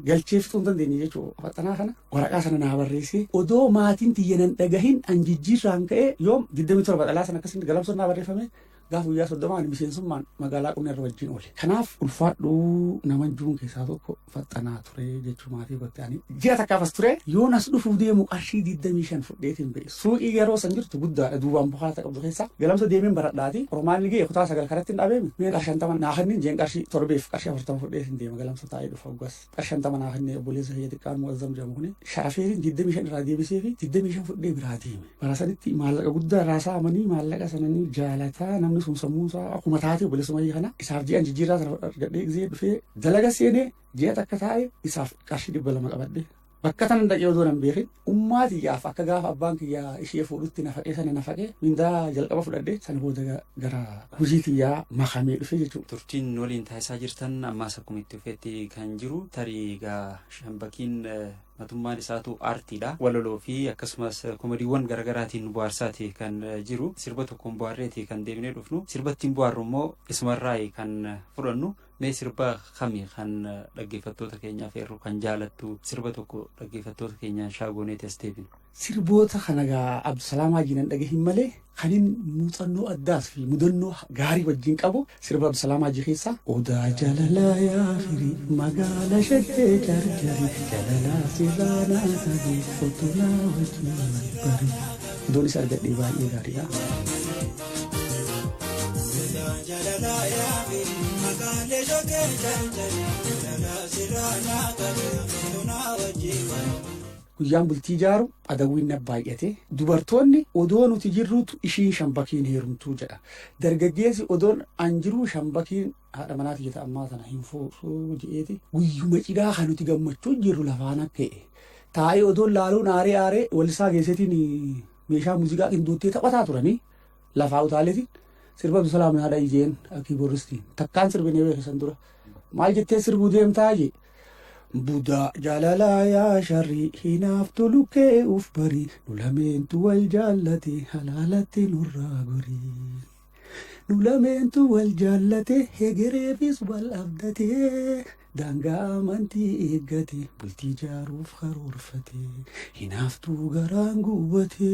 galchee fixuu hin dandeenye jechuudha faxxanaa kana waraqaa sana naa barreessee odoo maatiin xiyyanan dhagahin an jijjiirraan ka'ee yoom 27 dhalaa sana akkasiin galamsoon naa barreeffame gaafa guyyaa 30 miseensummaan magaalaa qonnaa irra wajjin oole. Kanaaf ulfaadhuu nama juun keessaa tokko faxxanaa ture jechuu maatii gottaanii. Ji'a takkaafas ture yoon as dhufuuf deemu qarshii 25 fudheetiin ba'e. Suuqii yeroo san jirtu guddaadha duubaan bukaata qabdu keessaa. Galamsa deemeen baradhaati. Oromaalli ga'e kutaa 9 karatti hin dhabeemi. Mee qarshii 50 naahanni jeen qarshii torbeef qarshii 40 fudheetiin deema galamsa taa'ee dhufa uggas. Qarshii 50 naahanni obboleessa hiyya xiqqaan mu'azzam jedhamu kuni. Shaafeeriin 25 irraa deebisee fi 25 fudhee biraa deeme. Bara sanitti maallaqa guddaa raasaa amanii maallaqa sananii jaalataa namni sun sammuusaa akkuma taate obboleessuma kana isaaf ji'an jijjiirraa sana argadhee gisee dhufee dalaga seenee ji'a takka taa'e isaaf qarshii 200 qabadhe. Bakka tan dhaqee odoo nan beekin ummaatiyyaaf akka gaafa abbaan kiyyaa ishee fuudhutti nafaqee sana nafaqee mindaa jalqaba fudhadhe sana booda gara hojiitiyyaa makamee dhufe jechuudha.
Turtiin waliin taasisaa jirtan ammaas akkuma itti dhufeetti kan jiru tarii egaa Shambakiin matummaan isaatu aartiidha. Walaloo fi akkasumas komediiwwan garaagaraatiin bohaarsaati kan jiru. Sirba tokkoon bohaarreeti kan deebinee dhufnu. Sirbattiin bohaarru immoo isumarraa kan fudhannu. Mee sirba kami kan dhaggeeffattoota keenyaaf eerru kan jaalattu sirba tokko dhaggeeffattoota keenyaan shaagoneeti as deebinu.
Sirboota kana gaa Abdusalaam Haajiin dhagahin malee kan inni muuxannoo addaas fi mudannoo gaarii wajjin qabu sirba Abdusalaam Haajii keessaa odaa jaalalaa yaa firii magaala shaggee jarjari jaalalaa sirraanaa tabii fotolaa wajjin bari. Odoon isa argadhee baay'ee gaariidha. Jaalalaa yaa firii magaala shaggee jarjari jaalalaa sirraanaa tabii fotolaa wajjin bari. Guyyaan bultii ijaaru adawwiin baay'ate dubartoonni odoo nuti jirruutu ishiin Shambakiin heerumtuu jedha. Dargaggeessi odoon an jiruu Shambakiin haadha manaati jeta ammaa sana hin foosuu je'eeti guyyuma cidhaa kan nuti gammachuu jirru lafaan akka'e. Taa'ee odoon laaluun aaree walisaa geessetiin meeshaa muuziqaa qindoottee taphataa turanii lafaa utaaleetiin sirba Abdusalaam haadha ijeen akki borristiin takkaan sirbinee beeksisan dura maal jettee sirbuu deemtaa jee. Budaa jaalalaa yaa sharrii hinaaftu lukkee uf barii nulameentu wal jaallate halaalatti nurraa gorii. Nulameentu wal jaallate hegereefis wal abdate daangaa amantii eeggate bultii ijaaruuf karoorfate hinaaftuu garaan guubate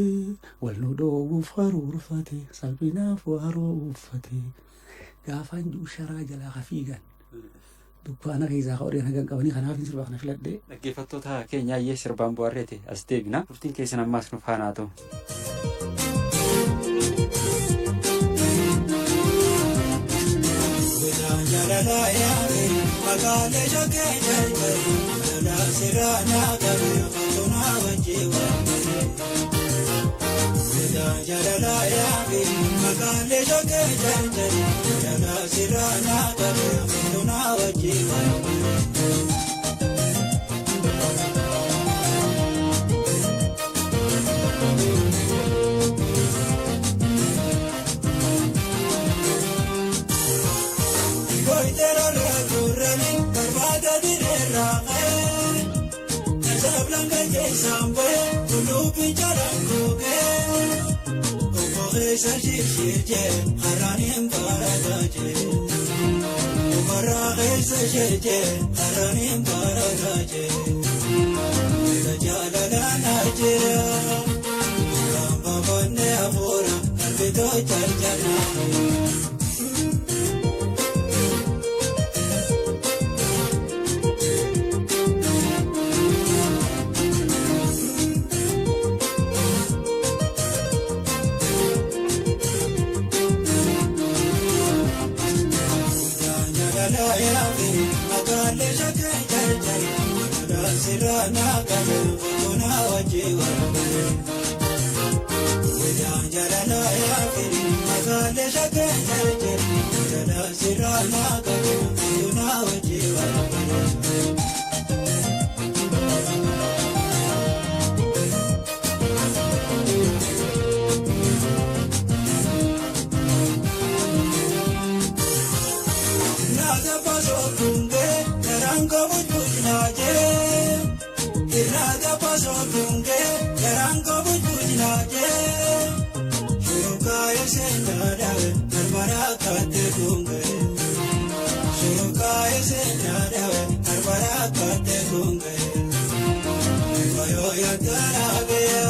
wal nu dhoowwuuf karoorfate salphinaaf waaroo uffate gaafaan juu sharaa jalaa hafiigan. Dukkaana keessaa ka'uudhaan hagan qabanii kanaaf sirba kana filadhee.
Dhaggeeffattoota keenya iyyee sirbaan bohaarreeti as deebina. Turtiin keessan ammaas nu faana ta'u. Jaalalaa yaa firii magaalee shaggee jarjari jaalalaa sirraanaa qabee fotolaa wajjin Goyteeroo turanii barbaada direerraa qe'ee tajaajila keessaan ba'ee tulluubii jalaan googee. Sajjirje haraanin baradaaje umarraa sajjirje haraanin baradaaje jaalalaa naajira kamba bonne afuura albitoo jarjanaa. Sirana kabe fotona wajiwa Wajaan jalala ya firi magale shake jarjari Jala sirana kabe fotona wajiwa Nada paso kunge narango bujbujnaje Irada paso kunge narango bujbujnaje Shurukaya senadawe narbarakate kunge Shurukaya senadawe narbarakate kunge Vayo yatarabeya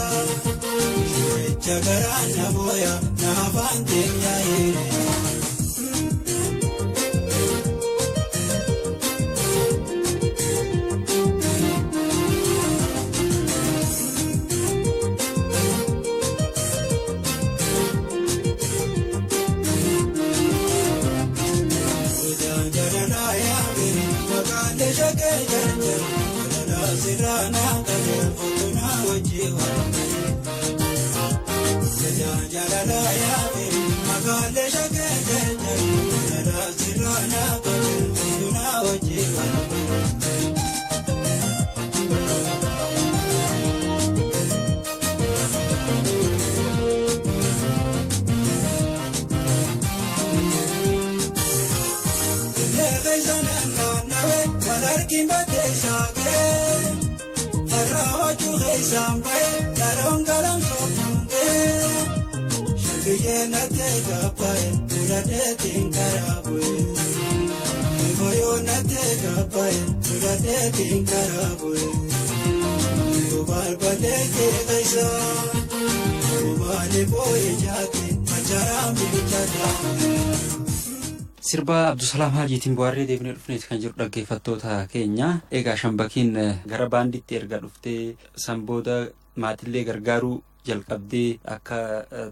Shuricha garana boya nafantin yaire Sirba Abdusalaam Haajiitiin bu'aarree deebinee dhufneeti kan jiru dhaggeeffattoota keenya. Egaa Shambakiin gara baanditti erga dhuftee sanbooda maatillee gargaaruu jalqabdee akka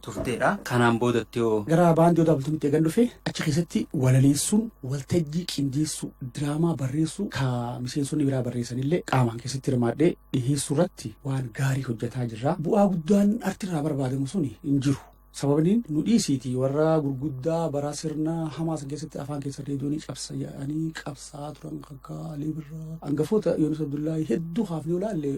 turteedha. Kanaan boodatti yoo
gara baandii dabaltumatti eegan dhufe achi keessatti walaleessuun waltajjii qindeessuu diraamaa barreessuu ka miseensonni biraa barreessanillee qaamaan keessatti hirmaadhee dhiheessuu irratti waan gaarii hojjetaa jirra. Bu'aa guddaan artirraa barbaadamu suni hin jiru. Sababni nu dhiisiiti warra gurguddaa bara sirna Hamaas keessatti afaan keessa reediyoonii cabsanii qabsaa turan akka Libirraa hangafoota Yoonis Abdullaahi hedduu haafnee olaalle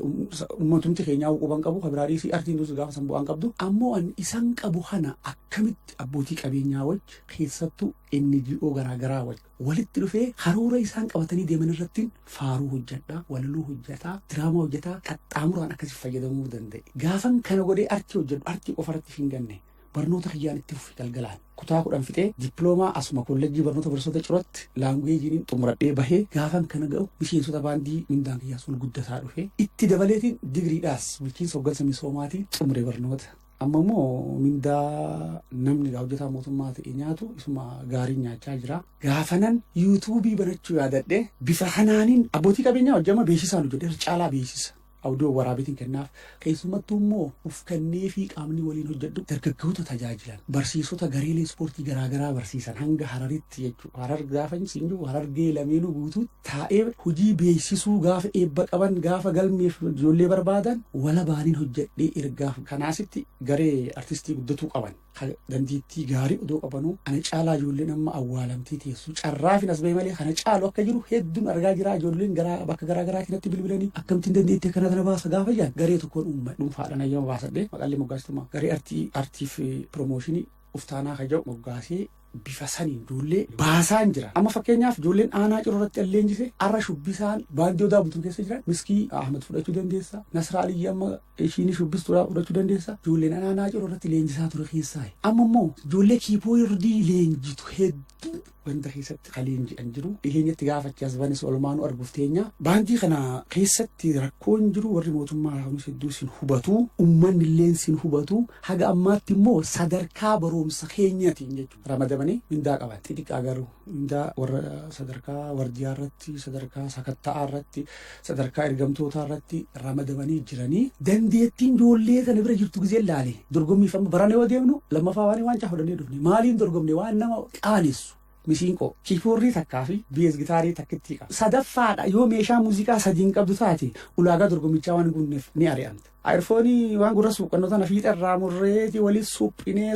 uummatumti keenyaa quban qabu kabiraa dhiisii artiin dus gaafa san bu'aan qabdu ammoo an isan qabu kana akkamitti abbootii qabeenyaa wajji keessattuu inni ji'oo garaagaraa walitti dhufee haroora isaan qabatanii deeman irratti faaruu hojjedhaa walaloo hojjetaa diraamaa hojjetaa qaxxaamuraan akkasii fayyadamuu danda'e gaafan kana godhee artii hojjedhu artii qofarratti hin ganne barnoota kiyyaan itti fufi galgalaan kutaa 10 fixee dippiloomaa asuma kolleejjii barnoota barsiisota ciratti laanguweejiin xumuradhee bahee gaafan kana ga'u miseensota baandii mindaan kiyyaa sul guddataa dhufe itti dabaleetiin digriidhaas bulchiinsa hoggansa misoomaatiin xumure barnoota. Amma immoo mindaa namni hojjetaa mootummaa ta'e nyaatu isuma gaarii nyaachaa jira. Gaafanan yuutuubii banachuu yaadadhe bifa kanaaniin abbootii qabeenyaa hojjama beeksisaan hojjedhe caalaa beeksisa. Audio waraabitiin kennaaf keessumattuu immoo uf kannee fi qaamni waliin hojjedhu dargaggoota tajaajilan barsiisota gareelee ispoortii garaagaraa barsiisan hanga Hararitti jechuudha. Harar gaafa injiru Harargee lameenuu guutuu taa'ee hojii beeksisuu gaafa eebba qaban gaafa galmeef ijoollee barbaadan wala baaniin hojjedhee ergaaf kanaasitti garee artistii guddatuu qaban. Dandeettii gaarii odoo qabanuu ana caalaa ijoolleen amma awwaalamtee teessu carraafin as bahee malee kana caalu akka jiru hedduun argaa jira ijoolleen bakka garaagaraatiin natti bilbilanii akkamittiin dandeettii kana tana baasa gaafa jaan garee tokkoon dhuunfaadhaan ayyama baasadhe maqaallee moggaasituma garee artiif piroomooshinii uftaanaa kaja'u moggaasee bifa saniin ijoollee baasaan jira. Amma fakkeenyaaf ijoolleen aanaa ciroo irratti alleenjise arra shubbisaan baandii odaa butuun keessa jiran miskii Ahmed fudhachuu dandeessa. Nasraa Aliyyi amma ishiin shubbistuudhaa fudhachuu dandeessa. Ijoolleen aanaa ciroo irratti leenjisaa ture keessaa. Amma immoo ijoollee kiiboordii leenjitu hedduu wanta keessatti kaleenji'an jiru. Dhiheenyatti gaafachii as banis olmaanuu arguuf teenya. Baandii kana keessatti rakkoon jiru warri mootummaa kunis hedduu sin hubatu. Uummanni illee sin hubatu. Haga ammaatti immoo sadarkaa barumsa keenyaatiin jechuudha. Ramadamanii mindaa qaban. Xixiqqaa garuu mindaa warra sadarkaa wardiyaa irratti, sadarkaa sakatta'aa irratti, sadarkaa ergamtootaa irratti ramadamanii jiranii. Dandeettiin ijoollee kana bira jirtu gisee ilaale. Dorgommiif amma barana yoo deemnu lammaffaa waan caafadannee dhufne. Maaliin dorgomne waan nama qaanessu. Misiinqoo kiiboordii takkaa fi bees gitaarii takkitti qaba. Sadaffaadha yoo meeshaa muuziqaa sadiin qabdu taate ulaagaa dorgommichaa waan guunneef ni ari'amta. Ayirfoonii waan gurra suuqqannoo tana fiixa irraa murreetii waliin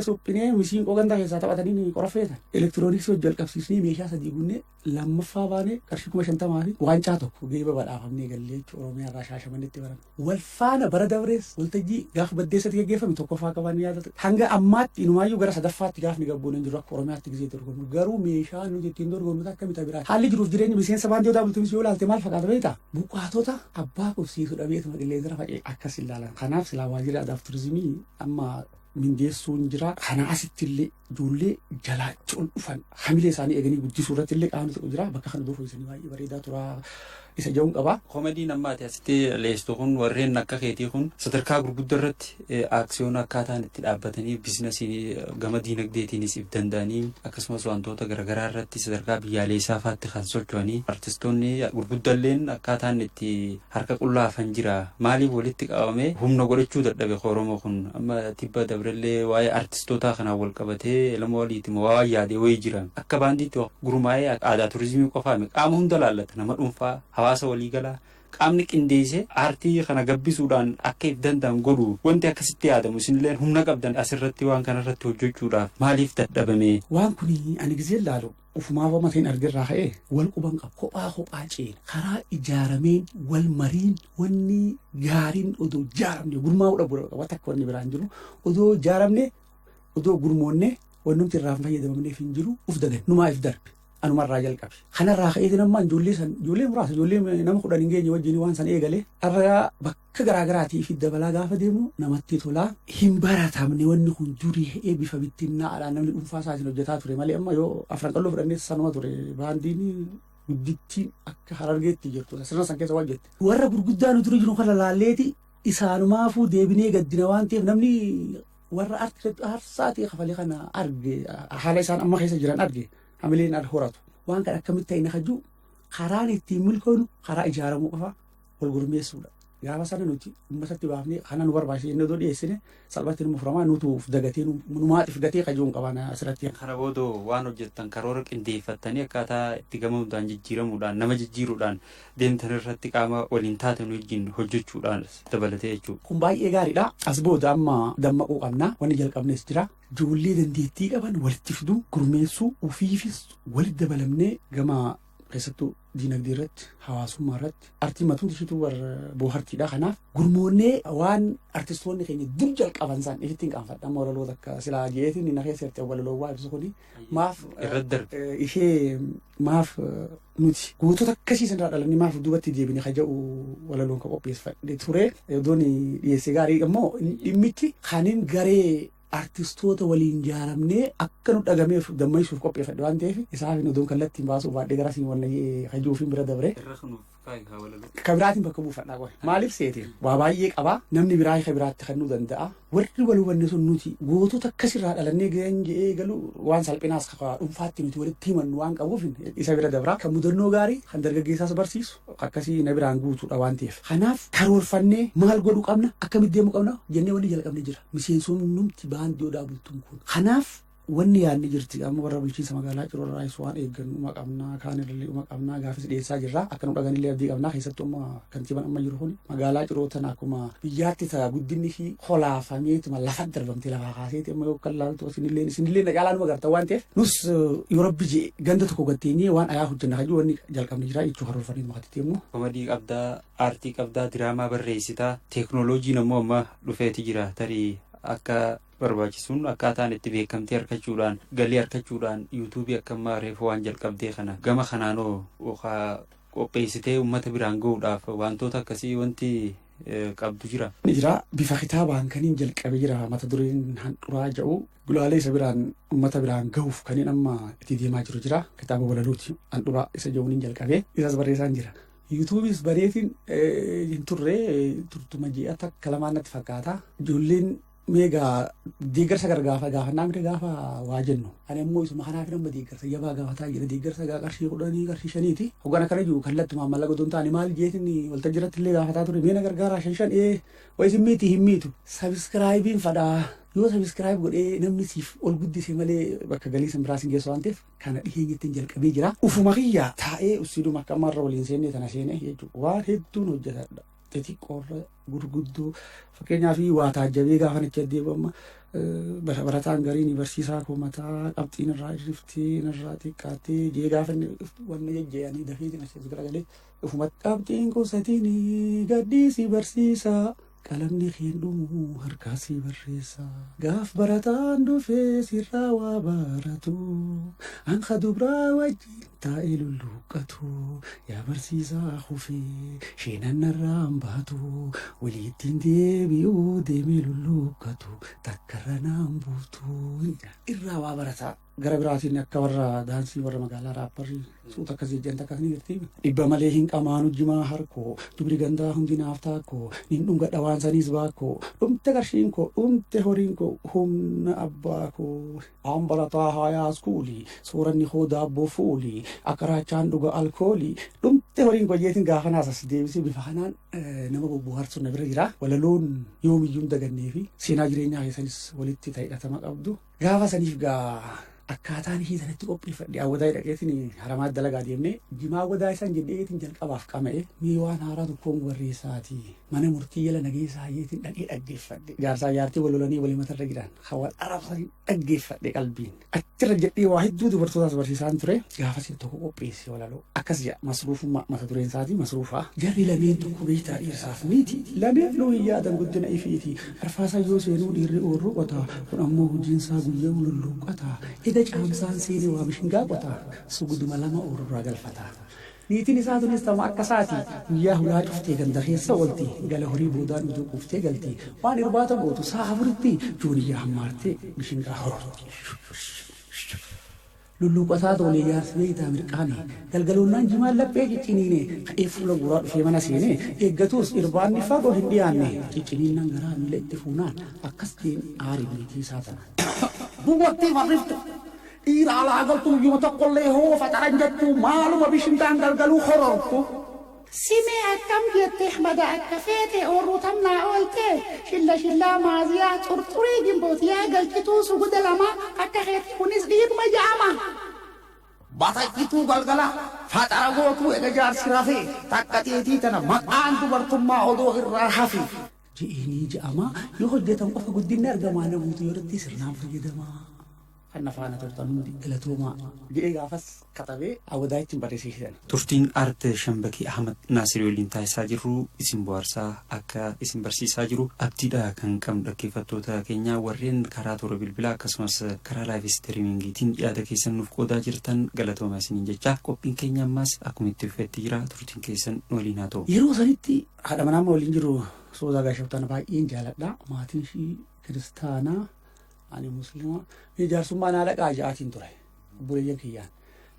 suphinee misiinqoo ganda keessaa taphatanii qorafeetan. Elektirooniksii hojii jalqabsiisnee meeshaa sadii guunnee lammaffaa baanee qarshii 50,000 fi waancaa tokko geeba badhaafamnee gallee jechuudha Oromiyaa irraa Shaashamannetti baran. Wal faana bara dabrees waltajjii gaafa baddeessatti gaggeeffame tokkoffaa qaban yaadata. Hanga ammaatti inumaayyuu gara sadaffaatti gaafni gabbuun hin jiru akka Oromiyaatti gisee dorgomnu. Garuu meeshaa nuti ittiin dorgomnu akka mita biraa. Haalli jiruuf jireenya miseensa baandii odaa bultuunis yoo ilaalte maal fakkaata beektaa? Buqqaatota abbaa qubsiisu dhabeetuma qilleensara faca'e akkas ilaalan. Kanaaf silaa waajjira aadaa fi turizimii amma mindeessuun jira. Kana asitti illee ijoollee jalaa ol dhufan hamilee isaanii eeganii guddisuu irratti illee qaamni tokko jira. Bakka kana doorsisanii baay'ee bareedaa tura. Isa ja'uun qaba.
Koomediin ammaati asitti leestuu kun warreen akka keetii kun sadarkaa gurguddaa irratti aaksiyoon akkaataan itti dhaabbatanii biizinasii gama diinagdeetiinis if danda'anii akkasumas wantoota garaagaraa irratti sadarkaa biyyaalessaa faatti kan socho'anii artistoonni gurguddaalleen akkaataan itti harka qullaafan jira. Maaliif walitti qabame humna godhachuu dadhabe Oromoo kun amma tibba dabrellee waa'ee artistootaa kanaan wal qabatee lama waliitti waa yaadee wayii jiran akka baandiitti gurmaa'ee aadaa turizimii qofaa qaama hunda laallata nama dhuunfaa hawaasa waliigalaa qaamni qindeessee aartii kana gabbisuudhaan akka if danda'an godhu wanti akkasitti yaadamu isinillee humna qabdan asirratti waan kanarratti hojjechuudhaaf maaliif dadhabame?
Waan kun ani gisee laalu ufumaaf matiin argirraa ka'ee wal quban qaba kophaa ceena karaa ijaarameen wal mariin wanni gaariin odoo ijaaramne gurmaa'uu dhabu wata akka wanni biraan jiru odoo ijaaramne odoo gurmoonne wannumti irraa fayyadamamneef hin jiru uf dagan numaa if darbe anumarraa jalqabe kanarraa ka'eeti nammaan ijoollee muraasa ijoollee nama 10 hin geenye wajjin waan san eegale arraa bakka garaagaraatii fi dabalaa gaafa deemu namatti tolaa hin baratamne wanni kun durii ha'ee bifa bittinnaadhaan namni dhuunfaa isaatiin hojjetaa ture malee amma yoo afran qalloo fudhannee sanuma ture baandiin guddittiin akka harargeetti jirtu sirna san keessa waan jette warra gurguddaan dura jiru kan laalleeti isaanumaafuu deebinee gaddina waan ta'eef namni warra aarsaati kafalee kana arge haala isaan amma keessa jiran arge hamileen horatu waan kan akkamitti ta'e nakaju karaan ittiin milkoonu karaa ijaaramuu qofa wal gurmeessuudha gaafa sana nuti ummatatti baafnee kana nu barbaachise inni odoo dhiyeessine salphatti nu furamaa nutuuf dagatee numaatiif gatee qajuun qabana asirratti.
Kana boodoo waan hojjettan karoora qindeeffattanii akkaataa itti gamamuudhaan jijjiiramuudhaan nama jijjiiruudhaan deemtan irratti qaama waliin taatan wajjin hojjechuudhaan dabalatee jechuudha.
Kun baay'ee gaariidha. As booda amma dammaquu qabna wanni jalqabnes jira. Ijoollee dandeettii qaban walitti fiduu gurmeessuu ofiifis walitti dabalamnee gama keessattuu diinagdee irratti hawaasummaa irratti artii matuun ishiitu warra boohartiidha kanaaf gurmoonnee waan artistoonni keenya dur jalqaban san ifittiin qaanfadha amma walaloota akka silaa jeetiin inni keessa irratti walaloowwaa ibsu kuni maaf ishee maaf nuti gootota akkasiisan irraa dhalanii maaf duubatti deebine kaja'u walaloon ka qopheeffadhe ture odoon dhiyeesse gaarii ammoo dhimmichi kaniin garee artistoota waliin ijaaramnee akka nu dhagameef dammaysuuf qopheeffadhe waan ta'eef isaaf odoon kallattiin baasuuf baadhee gara siin wallayee kajuufiin bira dabre kabiraatiin bakka buufadhaa qoe maaliif seetiin waa baay'ee qabaa namni biraa kabiraatti kennuu danda'a warri wal hubanne sun nuti gootota akkasirraa dhalannee ga'an je'ee galu waan salphinaas dhuunfaatti nuti walitti himannu waan qabuuf isa bira dabraa kan mudannoo gaarii kan dargaggeessaas barsiisu akkasii na biraan guutuudha waan ta'eef kanaaf karoorfannee maal godhuu qabna akkamitti deemuu qabna jennee wanni jalqabne jira miseensonnumti baandii odaa bultuun kun kanaaf wanni yaadni jirti amma warra bulchiinsa magaalaa Ciroo irraa waan eeggannu qabnaa kaan irraa qabnaa gaafis dhiyeessaa jirra akka nu dhaganillee abdii qabnaa keessattuu amma kantiibaan amma jiru kun magaalaa Ciroo tana akkuma biyyaatti ta'a guddinni fi holaafamee lafa darbamtee lafaa kaaseeti amma yoo kallaaltu isinillee na caalaa nu agarta waan ta'eef nus yoo rabbi jee ganda tokko gatteenyee waan ayaa hojjenna kajuu wanni jalqabne jira jechuu karoorfanii maqatti immoo
komadii qabdaa aartii qabdaa diraamaa barreessitaa teeknooloojiin ammoo amma dhufeeti jira tarii akka barbaachisuun akkaataan itti beekamtee argachuudhaan galii argachuudhaan yuutuubii akkammaa reefu waan jalqabdee kana gama kanaanoo qopheessitee uummata biraan ga'uudhaaf wantoota akkasii wanti qabdu jira.
Ni jira bifa kitaabaan kaniin jalqabe jira mata dureen handhuraa jedhu gulaalee isa biraan uummata biraan ga'uuf kaniin amma itti deemaa jiru jira kitaaba walalooti handhuraa isa jedhuun jalqabe isas barreessaan jira. yuutuubis bareetiin hin turre turtuma ji'a takka lamaan natti fakkaata ijoolleen meegaa deeggarsa gaafannaa mire gaafa waa jennu ani ammoo isuma kanaaf nama deeggarsa jabaa gaafataa jira deeggarsa qarshii 10 qarshii 5 hogana kana jiru kallattumaan mallaqa doon taane maal jeetin waltajjiratti illee gaafataa ture meena gargaaraa 5 wayisi miti himmiitu sabiskiraayibiin fadhaa yoo sabiskiraayib godhee namni siif ol guddise malee bakka galii san biraa sin geessu waan ta'eef kana dhiheenyattiin jalqabee jira ufuma kiyyaa taa'ee ussiiduma akka ammaarra waliin seenne tana seene jechuudha waan hedduun hojjetadha xixiqqoorra gurguddoo fakkeenyaa fi waa taajjabee gaafa nachi addeebama barataan gariin barsiisaa koo mataa qabxiin irraa irriftee irraa xiqqaattee jee gaafa wanna jejjeeyanii dafeetiin ashees garagalee ufumatti qabxiin qusatiin gaddiisii barsiisaa qalamni keendumu harkaasii barreessa gaaf barataan dhufee sirraa waa baratu anka dubraa wajjin taa'ee lulluuqqatu yaa barsiisaa hufee sheenannarraan baatu waliittiin deebi'uu deemee lulluuqqatu takkarra naan buutu irraa waa barataa gara biraatiin akka warra daansii warra magaalaa raapparii suuta akkasii janta akkasii jirti dhibba malee hin qamaanu jimaa harkoo dubri gandaa hundi naaf taakkoo nin dhunga dhawaan saniis baakoo dhumte qarshiin koo dhumte horiin koo humna abbaa koo ambalataa haayaa skuulii sooranni koo daabboo fuulii akkaraachaan dhuga alkoolii dhumte horiin koo jeetiin gaafa naasas deebisee bifa kanaan nama bobbohaarsu na bira jira walaloon yoomiyyuu dagannee fi seenaa jireenyaa keessanis walitti ta'edhatama qabdu gaafa saniif gaa akkaataan hiisanatti qopheeffadhe awwadaa dhaqeetiin haramaa dalagaa deemnee jimaa awwadaa isaan jedheetiin jalqabaaf qama'e mee waan haaraa tokkoon barreessaati mana murtii jala nageessaa hayyeetiin dhaqee dhaggeeffadhe jaarsaa jaartii wal lolanii walii matarra jiran hawal arabsanii dhaggeeffadhe qalbiin achirra jedhee waa hedduu dubartootaas barsiisaan ture gaafasiin tokko qopheesse walaloo akkas jedha masruufummaa mata dureen isaatii masruufaa jarri lameen tokko beektaa dhiirsaaf miti lameen loo hin yaadan guddina ifiiti arfaasaa yoo seenuu dhiirri oorruu qotaa kun ammoo hojiinsaa guyyaa ululluuqataa caamsaan seenee waa bishingaa qotaa suguduma lama oorurraa galfataa niitiin isaa tunis tama akka isaati guyyaa hulaa cuftee ganda keessa oolti gala horii boodaan uduu quuftee galti waan irbaata gootu sa'a afuritti jooniyyaa hammaartee bishingaa hororti lulluuqataa toolee jaarsi beeytaa mirqaane galgaloonnaan jimaan laphee cicciniine ka'ee fuula guraa dhufee mana seene eeggatus irbaanni fagoo hin dhiyaanne cicciniinnan garaa miila itti fuunaan akkas teen aarii niitii isaa tana buwwattee marriftu dhiira alaa galtuu yoo tokkollee hoo faxaran jettuu maaluma bishintaan galgaluu horortu
simee akkam jette mada akka feete oorruu tamnaa oolte shillaa maaziyaa xurxurii gimbootiyaa galchituu suguda lama akka keetti kunis dhiiruma ja'ama
bataqituu galgala faxara gootuu ega jaarsi rafee takka teetii tana maqaan dubartummaa odoo irraa hafe ji'eenii ja'ama yoo hojjetan qofa guddinni argamaa namoota yoo irratti sirnaan fayyadamaa kan nafaana turtan hundi galatoomaa jedhee gaafas katabee awwadaa ittiin barreessisan.
Turtiin aarte Shambakii Ahmad Naasir waliin taasisaa jirru isin bohaarsaa akka isin barsiisaa jiru abdiidha kan qabnu dhaggeeffattoota keenya warreen karaa toora bilbilaa akkasumas karaa laayif istiriimingiitiin yaada keessan nuuf qoodaa jirtan galatoomaa isiniin jecha qophiin keenya ammaas akkuma itti fufetti jira turtiin keessan waliin haa ta'u.
Yeroo sanitti haadha manaa waliin jiru Soozaa Gaashoftaan baay'een jaaladha maatiin ishii kiristaanaa ani muslima jaarsummaan haala qaaja'aatiin ture obboleeyyan kiyyaan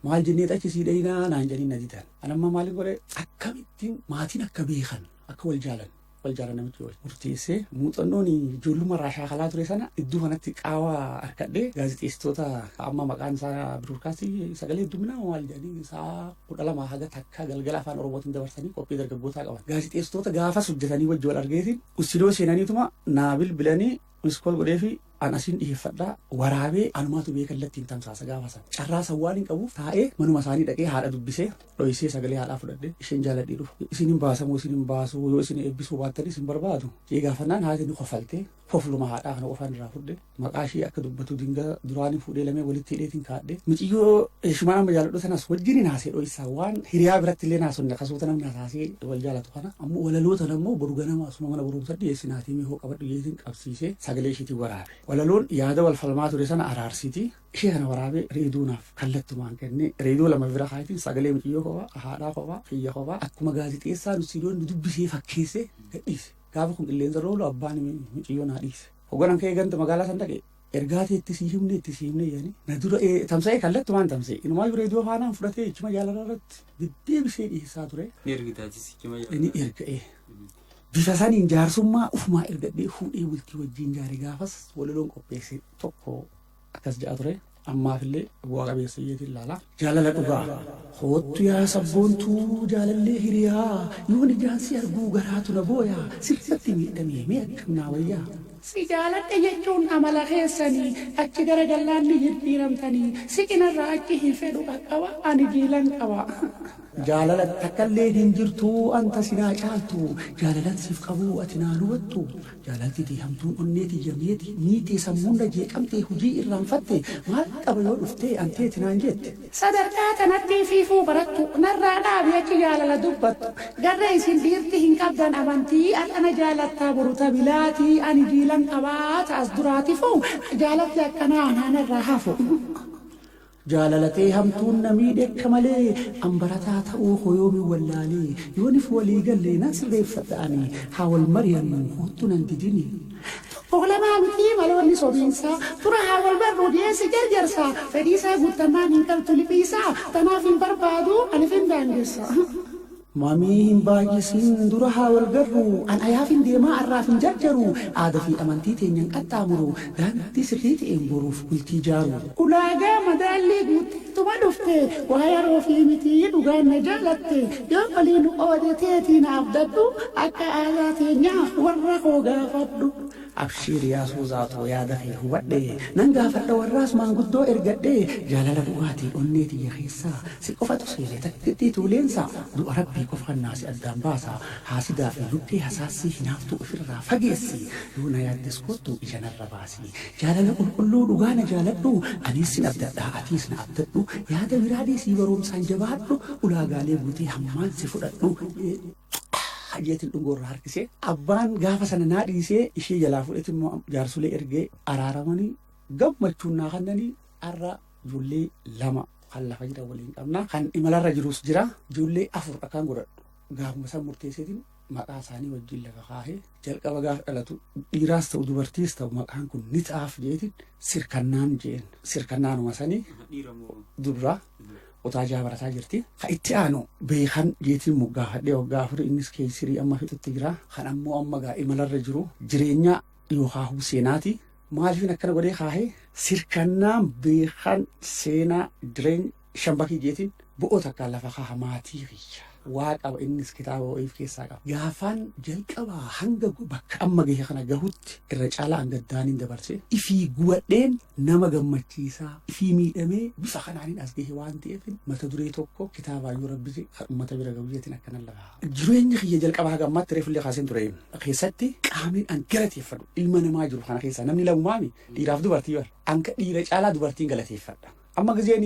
maal jennee xachisii dhayinaa naan jedhanii na didan anamma maaliin godhe akkamittiin maatiin akka beekan akka wal jaalan namichi wal murteessee muuxannoon ijoollummaa irraa shaakalaa ture sana iddoo kanatti qaawaa harkadhee gaazexeessitoota amma maqaan isaa biroodkaastii sagalee hedduminaa maal jedhanii isaa 12 haga takka galgala afaan oromootiin dabarsanii qophii dargaggootaa qaban gaazexeessitoota gaafas hojjetanii wajji wal argeetiin usiloo seenaniituma naa bilbilanii miskool godhee fi an asiin dhiyeeffadhaa waraabee anumaatu beekallattiin tamsaasa gaafasan carraa sawwaan hin qabuuf taa'ee manuma isaanii dhaqee haadha dubbisee dho'isee sagalee haadhaa fudhadhee isheen jaaladhee dhufu isin hin baasamoo isin hin baasuu yoo isin eebbisuu baattanis hin barbaadu jee gaafannaan haati ni kofaltee kofluma haadhaa kana qofaan irraa fudhe maqaa ishee akka dubbatu dinga duraanii fuudhee lamee walitti hidheetiin kaadhe muciyyoo shimaan amma jaaladhu sanas wajjin hin haasee dho'isaa waan hiriyaa biratti illee naasonne akkasuuta namni haasee wal jaalatu kana ammoo walaloota ammoo boru ganama asuma mana barumsa dhiyeessinaatii mee hoo qabadhu jeetiin qabsiisee sagalee isheetiin waraabe walaloon yaada wal falmaa ture sana araarsiti ishee kana waraabee reeduunaaf kallattumaan kenne reeduu lama bira kaayitiin sagalee muciyyoo kophaa haadhaa kophaa kiyya kophaa akkuma gaazexeessaa nusiidoon dubbisee fakkeessee gadhiise gaafa kun qilleensa roolu abbaan muciyyoo naa dhiise hogganan kee ganta magaalaa san dhaqe ergaatee itti sii himne yaani na dura tamsa'ee kallattumaan tamsa'e inumaa reeduu faanaan fudhatee ichuma jaalala irratti deddeebisee dhiyeessaa ture ni erga'ee bifa saniin jaarsummaa ufumaa ergadhee fuudhee bultii wajjin jaare gaafas walaloon qopheesse tokko akkas ja'a ture ammaafillee bu'aa qabeessayyeetiin ilaala jaalala dhugaa hoottu yaa sabboontuu jaalallee hiriyaa yoon ijaansi arguu garaatu na booyaa sirriitti miidhamee mee akkam naa wayyaa
si jaaladhe jechuun amala keessanii achi gara gallaanni jijjiiramtanii si cinarraa achi hin fedhu qaqqaba ani jiilan qaba.
jaalala takkallee hin jirtu anta sinaa caaltu jaalalan siif qabu ati naa hubattu jaalalti deemtuun onneeti jameeti miitee sammuunda jeeqamtee hujii irraanfatte maal qaba yoo dhuftee anteeti naan jette.
sadarkaa kanatti fiifuu barattu narraa dhaabi achi jaalala dubbattu garra isin dhiirti hin qabdan amantii al'ana jaalattaa boruta bilaatii ani jiilan qabaa ta'as duraati fuu jaalatti akkanaa naanarraa hafu.
jaalalatee hamtuun namii dhekka malee ambarataa ta'uu hoyoomi wallaalee yoonif walii gallee nan sirreeffadha'anii haa wal mari'annu hoottu nan didini.
Olamaa miti maloonni sobiinsaa tura haa wal barruu dhiyeessi jarjarsaa fedhiisaa guuttamaan hin qabtu liphiisaa tanaaf hin barbaadu anif hin daangeessa.
Mamii hin baay'isiin dura haa wal garru an ayaaf hin deemaa arraaf hin jarjaru aadaa fi amantii teenyaan qaxxaamuru daandii sirrii ta'een boruuf bultii jaaru.
Ulaagaa madaallii guuteetuma dhufte waa yeroo fi mitii dhugaan na jaalatte yoo waliin oodateetiin abdadhu akka aadaa teenyaa warra koo gaafadhu.
Abshiir yaasuu zaatoo yaada kee hubadhe nan gaafadha warraas maanguddoo ergadhe jaalala dhugaatii onnee tiyya keessaa si qofatu seene takkittii tuuleensa du'a rabbii qofa kannaasi addaan baasa haasidaa fi lubbee hasaassii hinaaftuu ofirraa fageessi yoo na yaaddes kottu ija narra baasi jaalala qulqulluu dhugaa na jaaladhu anis sin abdadhaa atiis na abdadhu yaada biraadii sii baroomsaan jabaadhu ulaagaalee guutee hammaan si fudhadhu. Hajjeetiin dhungorraa harkisee abbaan gaafa sana naa dhiisee ishee jalaa fudhate immoo jaarsolee ergee araaramanii gammachuun naa kannanii har'a ijoollee lama kan lafa jira waliin qabna kan imalarra jirus jira ijoollee 4 akkaan godhadhu gaafuma san murteesseetiin maqaa isaanii wajjin lafa kaahee jalqaba gaafa dhalatu dhiiraas ta'u dubartiis ta'u maqaan kun ni ta'aaf jeetiin sirkannaan jeen sirkannaanuma sanii dubraa Otaajaa barataa jirti. Kan itti aanu beekan jeetiin moggaafadhee waggaa 4 innis keessirii amma fixutti jira. Kan ammoo amma gaa imalarra jiru jireenya yookaan seenaati. Maaliif akkana godhee kaahee sirkannaan beekan seenaa jireenya shambakii jeetiin bu'oota akka lafa kaaha maatii kiyya. Waa qaba innis kitaaba wa'iif keessaa qaba. Gaafaan jalqabaa hanga bakka amma gahe kana gahutti irra caalaa hangaddaaniin dabarsee ifii guwadheen nama gammachiisaa ifii miidhamee bifa kanaaniin as gahe waan ta'eef mata duree tokko kitaabaayuu rabbisi uummata bira gahuyyatiin akkanan lafa. Jireenya kiyya jalqabaa gammaatti reefullee kaaseen ture keessatti qaamiin an galateeffadhu ilma namaa jiru kana keessaa namni lamumaami dhiiraaf dubartii bara anka dhiira caalaa dubartiin galateeffadha. Amma gizeen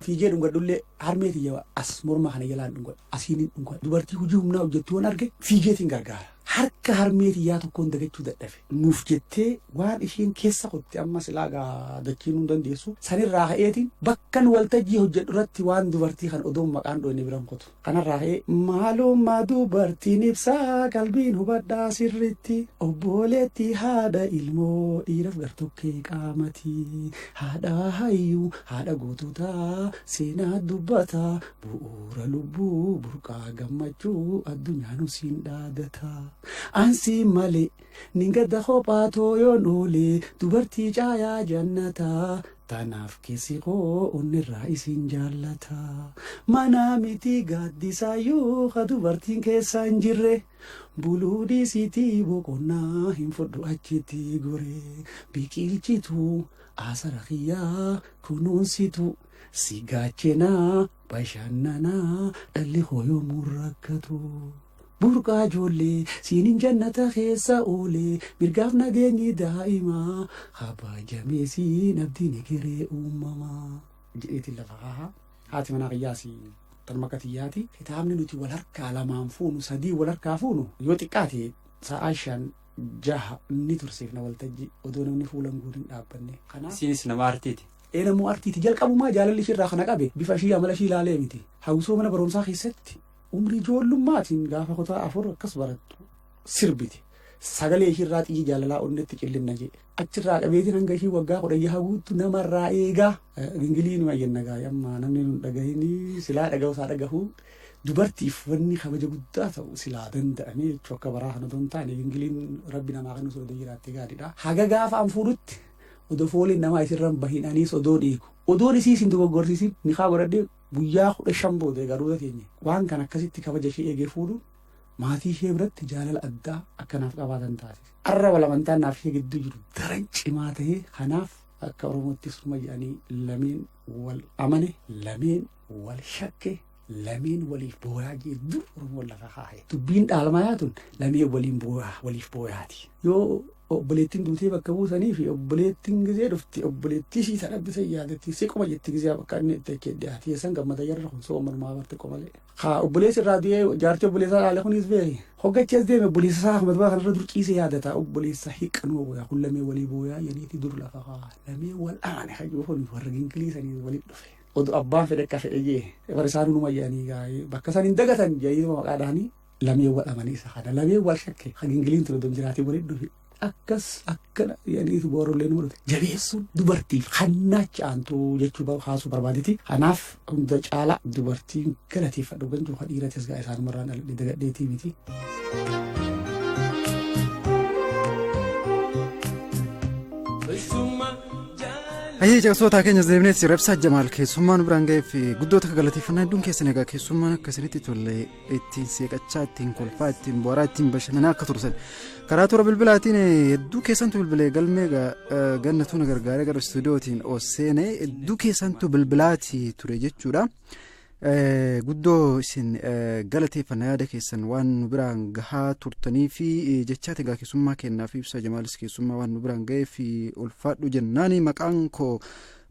fiigee dhungadhullee harmeeti yaa as morma kana jalaan dhungadhu asiin dhungadhu dubartii hojii humnaa hojjettu waan arge fiigeetiin gargaara harka harmeeti yaa tokkoon dagachuu dadhabe nuuf jettee waan isheen keessa qotte amma silaagaa dachiin hin dandeessu sanirraa ka'eetiin bakkan waltajjii hojjedhu irratti waan dubartii kan odoon maqaan dhoonne biran qotu kanarraa ka'ee maalummaa dubartiin ibsaa qalbiin hubadhaa sirritti obboleetti haadha ilmoo dhiiraaf gartokkee qaamatii haadha hayyuu haadha goototaa seenaa dubbata bu'uura lubbuu burqaa gammachuu addunyaanu siin dhaadata. Ansi malee ningadda kophaatoo yoon oolee dubartii caayaa jannataa tanaaf keessi koo onnirraa isin jaallata mana miti gaaddisaayyuu ka dubartiin keessa hin jirre buluu dhiisitii boqonnaa hin fudhu achitti gore biqilchitu asara kiyyaa kunuunsitu si gaachenaa bashannanaa dhalli hooyomuu rakkatu. Burqaa ijoollee siiniin jannata keessa oolee mirgaaf nageenyi daa'imaa habajameesii nabdiin egeree uumamaa jedheetiin lafa kaaha haati manaa qiyyaasii tarmaka tiyyaati kitaabni nuti wal harkaa lamaan fuunu sadii wal harkaa fuunu yoo xiqqaate sa'aa 5-6 ni tursiifna waltajjii odoo namni fuulan guurin dhaabbanne.
Isinis nama artiiti.
Namuu artiiti jalqabumaa jaalalli ishirraa kana qabe bifa ishii amala ishii ilaalee miti hawwisoo mana barumsaa keessatti. Umrii ijoollummatiin gaafa kutaa 4 akkas barattu sirbiti sagalee ishirraa xiyyi jaalalaa onnetti cillinna jedhe achirraa qabeetiin hanga ishii waggaa 10 haguuttu namarraa eegaa ingiliin mayyenna gaa'e amma namni nun dhagahini silaa dhaga'u isaa dhagahu dubartiif wanni kabaja guddaa ta'u silaa danda'anii jechuu akka baraa kana otoo hin taane ingiliin rabbi namaa kan osoo jiraatte gaariidha. Haga gaafa an fuudhutti odoo fooliin namaa isirran bahinaniis odoo dhiigu odoon isiisin dogoggorsiisin ni kaa godhadhee guyyaa 15 booda garuu teenye waan kan akkasitti kabaja ishee eegee fuudhu maatii ishee biratti jaalala addaa akkanaaf qabaatan taasise. Arra walamantaan naaf ishee gidduu jiru daran cimaa ta'ee kanaaf akka Oromootti suma jedhanii lameen wal amane lameen wal shakke lameen waliif booyaa jedhu Oromoon lafa kaa'e. Dubbiin dhaalmayaatun lameen waliin booyaa waliif booyaati. Yoo obboleettiin duutee bakka buusanii fi obboleettiin gizee dhufti obboleettii ishii sana bisa yaadatti siquma jetti gizee bakka inni itti dhiyaate san gammata jarra kun soo manumaa barte qomalee. Haa obboleessi irraa du'ee jaartii obboleessaa dhaalee kunis beeki. Hoggachi as deeme obboleessa isaa Ahmad Baa kanarra dur qiisee yaadata obboleessa hiiqqanuu booyaa kun lamee walii booyaa yaniiti dur lafa haa lamee wal aane hayyuu kun warra gingiliisanii waliin dhufe. Oduu abbaan fedhe akka fedhe jee barisaanuu numa yaanii gaa'ee bakka san hin dagatan jedhanii maqaadhaanii lamee wal amanii isa kana lamee wal shakke hagingiliin ture dom jiraatee waliin dhufe. akkas akkana yaaniitu boorollee nu mudate jabeessuun dubartiif hannaachi aantuu jechuu haasuu barbaaditi. Kanaaf hunda caalaa dubartiin galateeffadhu gantuu dhiiratis gaa isaan marraan dagadheetii miti.
Ayyee caqasoota keenya deemneetti Rabsaa Jamaal keessummaan biraan ga'eef guddoota galateeffannaa hedduun keessan egaa keessummaan akkasinitti tolle ittiin seeqachaa ittiin kolfaa ittiin bohaaraa ittiin bashannanaa akka tursan karaa toora bilbilaatiin hedduu keessantu bilbilee galmee gannatu na gargaaree gara istuudiyootiin oseene hedduu keessantu bilbilaati ture jechuudha. Guddoo isin galateeffannaa yaada keessan waan nu biraan gahaa turtanii fi jechaati egaa keessummaa kennaaf ibsa Jamaalis keessummaa waan nu biraan ga'ee fi ulfaadhu jennaani maqaan koo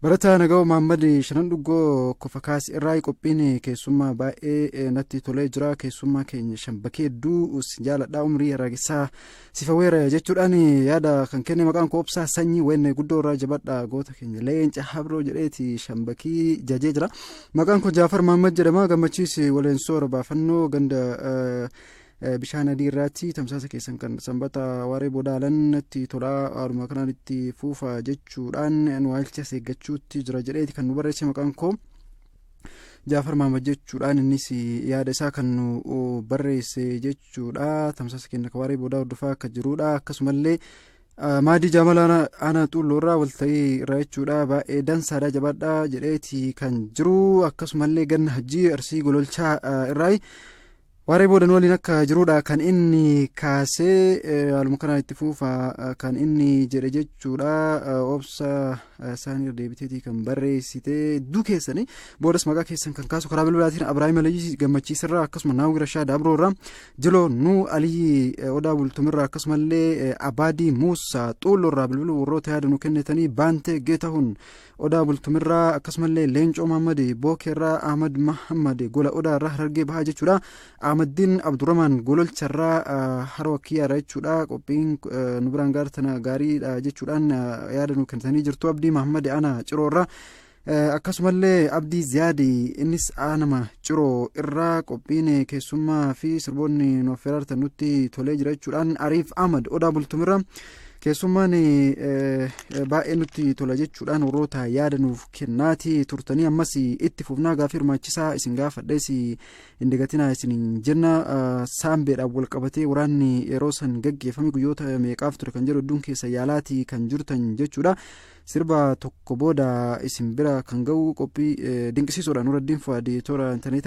barataa naga'oo Mahammad shanan dhuggoo kofakaas irraa qophiin keessummaa baay'ee natti tolee jira keessummaa keenya shambakee hedduu jaaladhaa umrii raagisaa sifaweera jechuudhaan yaada kan kenne maqaan koo obsaa sanyii wenne guddoo irraa jabadha goota keenya leenca habroo jedheeti shambakii jajee jira maqaan koo Jaafar Mahammad jedhama gammachiis waleensoo rabaafannoo ganda bishaan adii irraatti tamsaasa keessan kan sanbata waaree boodaalatti tolaa haaluma kanaan itti fuufa jechuudhaan nu waalcha seeggachuutti jira jedheeti kan nu barreesse maqaan koo Jaafar Mahammad jechuudhaan innis yaada isaa kan nu barreesse jechuudha tamsaasa keenya waaree boodaa hordofaa akka jiruudha akkasumallee maadii jaamala ana xulloorraa walta'ii irraa jechuudha baay'ee dansaadha jabaadha jedheeti kan jiru akkasumallee ganna hajjii arsii gololchaa irraa waaree boodan waliin akka jiruudha kan inni kaasee haaluma kanaan itti fuufa kan inni jedhe jechuudha obsa isaanii deebiteetii kan barreessite hedduu keessanii boodas maqaa keessan kan kaasu karaa bilbilaatiin Abiraahim Aliyyi gammachiisirraa akkasuma Naawwi Rashaad Abroorraa Jiloo Nuu Aliyyi Odaa Bultumirraa akkasumallee Abaadii Muusaa Xuulloorraa bilbiluu warroota yaada nu kennitanii Baantee Geetahun Odaa Bultumirraa akkasumallee Leencoo Mahammad Bookeerraa Ahmad Mahammad Gola Odaarraa Harargee Bahaa jechuudha. Ahmaddiin Abdurrahman Gololcharraa Haroo Kiyyaarraa jechuudha qophiin nu biraan gaartana gaariidha jechuudhaan yaada nu kennitanii jirtu Abdii Mahammad Ana Ciroorraa akkasumallee Abdii Ziyaadi innis aanama Ciroo irraa qophiin keessummaa fi sirboonni nu affeerartan nutti tolee jira jechuudhaan Ariif Ahmad Odaa Bultumirraa keessummaan baay'ee nutti tola jechuudhaan warroota yaada nuuf kennaati turtanii ammas itti fufnaa gaafii hirmaachisaa isin gaafadhees hin dagatinaa isin jenna saambeedhaan wal qabatee waraanni yeroo san gaggeeffame guyyoota meeqaaf ture kan jedhu hedduun keessa yaalaati kan jirtan jechuudha. Sirba tokko booda isin bira kan ga'u qophii dinqisiisoodhaan Nuraddiin Fuwaadii toora intarneetii